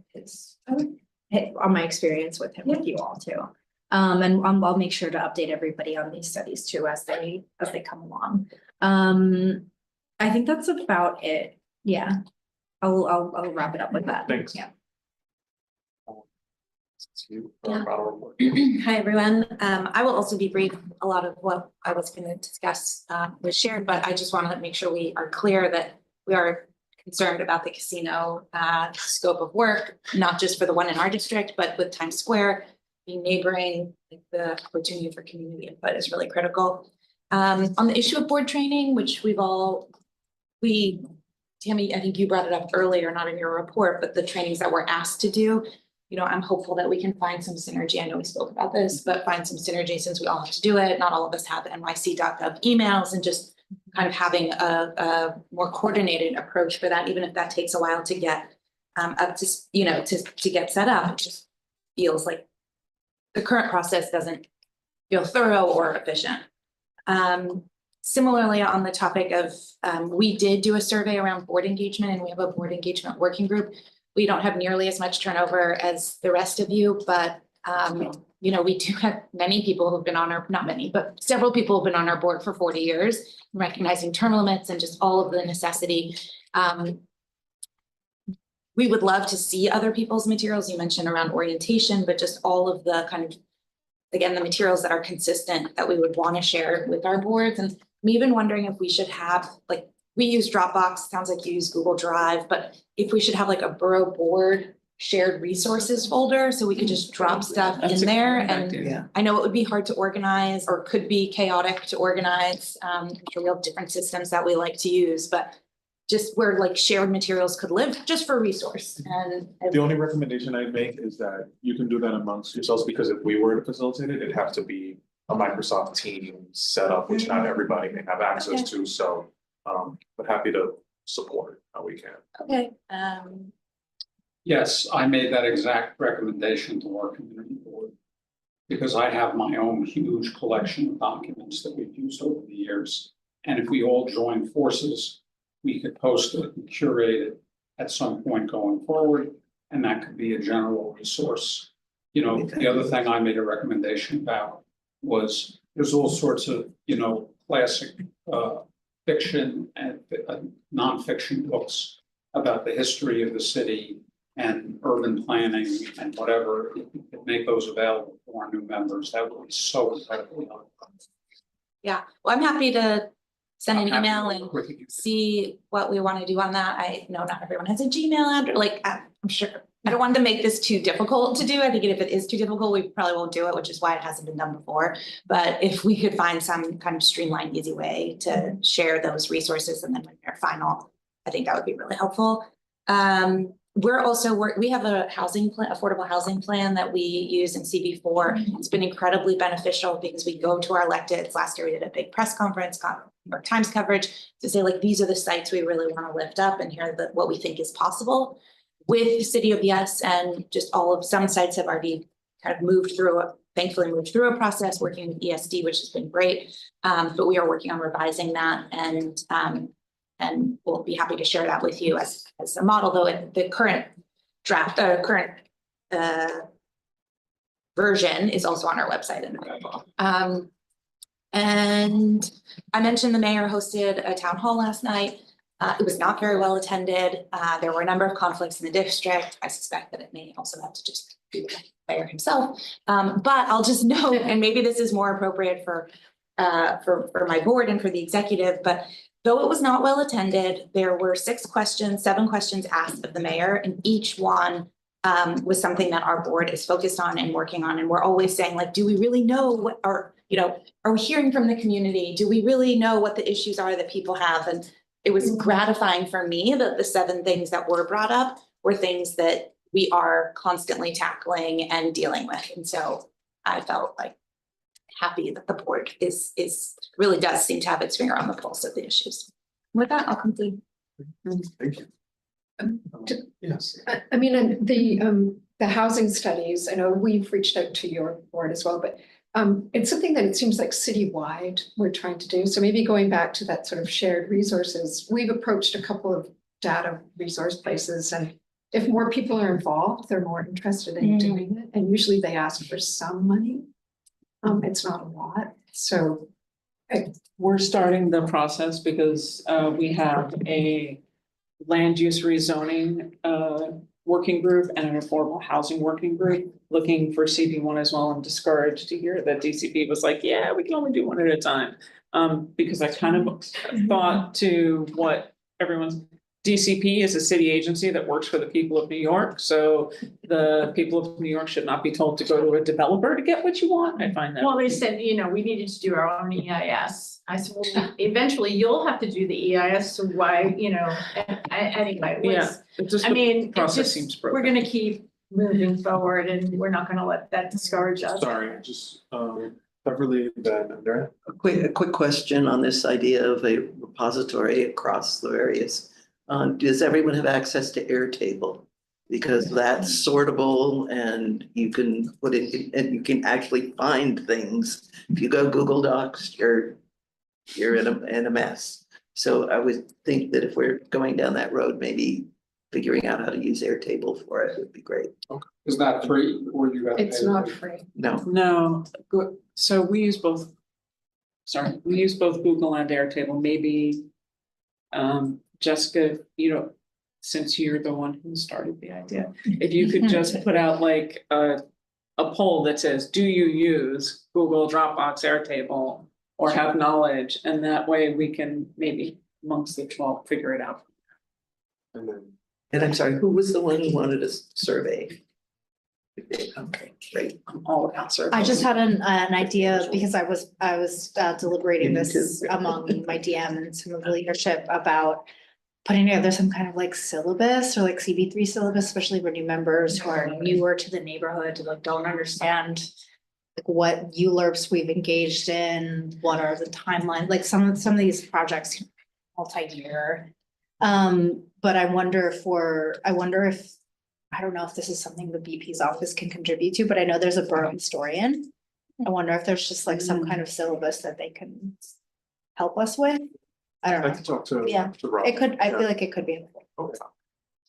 on my experience with him with you all too. And I'll make sure to update everybody on these studies too as they come along. I think that's about it. Yeah. I'll wrap it up with that. Thanks. Yeah. Hi, everyone. I will also be brief. A lot of what I was going to discuss was shared, but I just want to make sure we are clear that we are concerned about the casino scope of work, not just for the one in our district, but with Times Square. being neighboring, like the opportunity for community input is really critical. On the issue of board training, which Tammy, I think you brought it up earlier, not in your report, but the trainings that we're asked to do, you know, I'm hopeful that we can find some synergy. I know we spoke about this, but find some synergy since we all have to do it. Not all of us have nyc.gov emails, and just kind of having a more coordinated approach for that, even if that takes a while to get up to, you know, to get set up. It just feels like the current process doesn't feel thorough or efficient. Similarly, on the topic of, we did do a survey around board engagement, and we have a board engagement working group. We don't have nearly as much turnover as the rest of you, but you know, we do have many people who've been on our, not many, but several people have been on our board for 40 years, recognizing term limits and just all of the necessity. We would love to see other people's materials. You mentioned around orientation, but just all of the kind of, again, the materials that are consistent that we would want to share with our boards. And I'm even wondering if we should have, like, we use Dropbox, sounds like you use Google Drive, but if we should have like a borough board shared resources folder, so we could just drop stuff in there. And Yeah. I know it would be hard to organize, or could be chaotic to organize. I'm sure we have different systems that we like to use, but just where like shared materials could live, just for resource. And The only recommendation I'd make is that you can do that amongst yourselves, because if we were to facilitate it, it'd have to be a Microsoft team setup, which not everybody may have access to, so but happy to support how we can. okay, Yes, I made that exact recommendation to our community board. Because I have my own huge collection of documents that we've used over the years. And if we all join forces, we could post it and curate it at some point going forward. And that could be a general resource. You know, the other thing I made a recommendation about was there's all sorts of, you know, classic fiction and nonfiction books about the history of the city and urban planning and whatever. If we could make those available for our new members, that would be so incredibly helpful. yeah, well, I'm happy to send an I'm happy email to and work with you. see what we want to do on that. I know not everyone has a Gmail address, like, I'm sure, I don't want to make this too difficult to do. I think if it is too difficult, we probably won't do it, which is why it hasn't been done before. But if we could find some kind of streamlined, easy way to share those resources, and then when they're final, I think that would be really helpful. We're also, we have a housing plan, affordable housing plan that we use in CB4. It's been incredibly beneficial because we go to our electeds. Last year we did a big press conference, got New York Times coverage to say, like, these are the sites we really want to lift up, and here are what we think is possible with City of Yes. And just some sites have already kind of thankfully moved through a process working with ESD, which has been great. But we are working on revising that, and we'll be happy to share that with you as a model, though the current draft, version is also on our website and available. And I mentioned the mayor hosted a town hall last night. It was not very well attended. There were a number of conflicts in the district. I suspect that it may also have to just be the mayor himself. But I'll just note, and maybe this is more appropriate for my board and for the executive, but though it was not well attended, there were 7 questions asked of the mayor, and each one was something that our board is focused on and working on. And we're always saying, like, do we really know what are we hearing from the community? Do we really know what the issues are that people have? And it was gratifying for me that the 7 things that were brought up were things that we are constantly tackling and dealing with. And so I felt like happy that the board really does seem to have its finger on the pulse of the issues. With that, I'll conclude. Thank you. Yes. I mean, the housing studies, I know we've reached out to your board as well, but it's something that it seems like citywide we're trying to do. So maybe going back to that sort of shared resources, we've approached a couple of data resource places, and if more people are involved, they're more interested in doing it. And usually they ask for some money. It's not a lot. So we're starting the process because we have a land use rezoning working group and an affordable housing working group looking for CB1 as well. I'm discouraged to hear that DCP was like, yeah, we can only do one at a time. Because I kind of thought to what everyone's, DCP is a city agency that works for the people of New York, so the people of New York should not be told to go to a developer to get what you want. I find that. Well, they said, you know, we needed to do our own EIS. I said, well, eventually you'll have to do the EIS, so why, you know, anyway, Yeah, let's, it just, I mean, it process just, seems we're broken. gonna keep moving forward and we're not gonna let that discourage us. Sorry, just, Beverly, then Andrea. A quick question on this idea of a repository across the various. Does everyone have access to Airtable? Because that's sortable and you can put it, and you can actually find things. If you go Google Docs, you're in a mess. So I would think that if we're going down that road, maybe figuring out how to use Airtable for it would be great. Is that free or you got? It's not free. No, No, good, so we use both. Sorry, we use both Google and Airtable, maybe. Jessica, you know, since you're the one who started the idea, if you could just put out like a poll that says, do you use Google, Dropbox, Airtable? Or have knowledge, and that way we can maybe amongst the 12 figure it out. And then, and I'm sorry, who was the one who wanted a survey? Okay, great. I'm all about surveys. I just had an idea because I was deliberating Me this too. among my DM and some of the leadership about putting together some kind of like syllabus or like CB3 syllabus, especially for new members who are newer to the neighborhood, like don't understand like what ULURPs we've engaged in, what are the timelines, like some of these projects multi-year. But I wonder if, I don't know if this is something the BP's office can contribute to, but I know there's a borough historian. I wonder if there's just like some kind of syllabus that they can help us with. I don't I know. can talk to. Yeah, to Rob. It could, I Yeah. feel like it could be. Okay.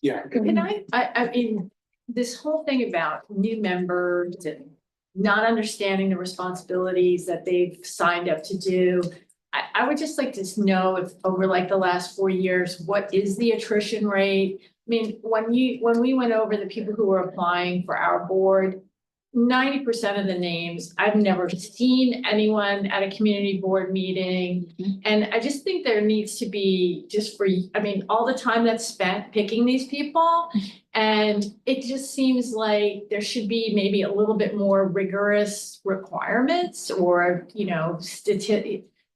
Yeah. Can I mean, this whole thing about new members and not understanding the responsibilities that they've signed up to do. I would just like to know if over like the last 4 years, what is the attrition rate? I mean, when we went over the people who were applying for our board, 90% of the names, I've never seen anyone at a community board meeting. And I just think there needs to be just for, I mean, all the time that's spent picking these people. And it just seems like there should be maybe a little bit more rigorous requirements or, you know,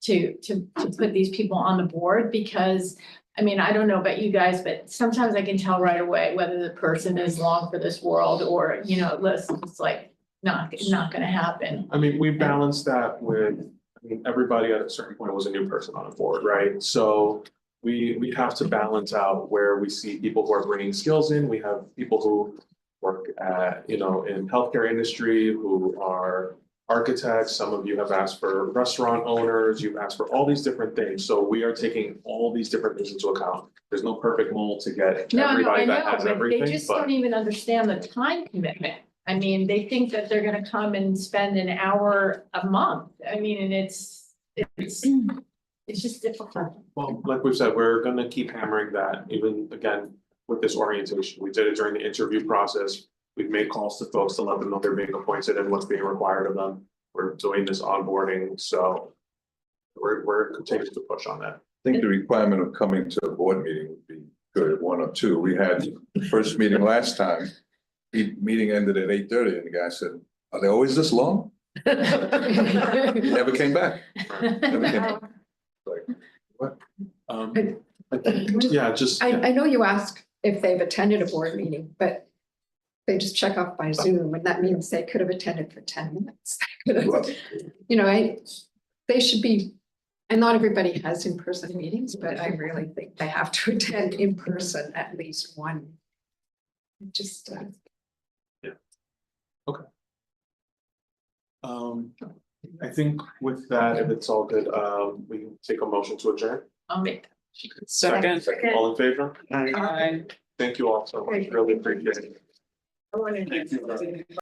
to put these people on the board because I mean, I don't know about you guys, but sometimes I can tell right away whether the person is long for this world or, you know, listen, it's like not gonna happen. I mean, we balanced that with, I mean, everybody at a certain point was a new person on the board, right? So we have to balance out where we see people who are bringing skills in. We have people who work at, you know, in healthcare industry, who are architects. Some of you have asked for restaurant owners. You've asked for all these different things. So we are taking all these different things into account. There's no perfect mold to get No, I everybody that know, has but everything, they just but. don't even understand the time commitment. I mean, they think that they're gonna come and spend an hour a month. I mean, and it's just difficult. Well, like we've said, we're gonna keep hammering that, even again, with this orientation. We did it during the interview process. We've made calls to folks to let them know they're being appointed and what's being required of them. We're doing this onboarding, so we're continuing to push on that. I think the requirement of coming to a board meeting would be good, 1 or 2. We had the first meeting last time. The meeting ended at 8:30 and the guy said, are they always this long? He never came back. Never came back. Like, what? Yeah, just. I know you asked if they've attended a board meeting, but they just check off by Zoom, and that means they could have attended for 10 minutes. You know, they should be, and not everybody has in-person meetings, but I really think they have to attend in person at least one. Just, Okay. I think with that, if it's all good, we can take a motion to adjourn. I'll make that. Second. All in favor? I Thank you all so much, really appreciate it. I wanna-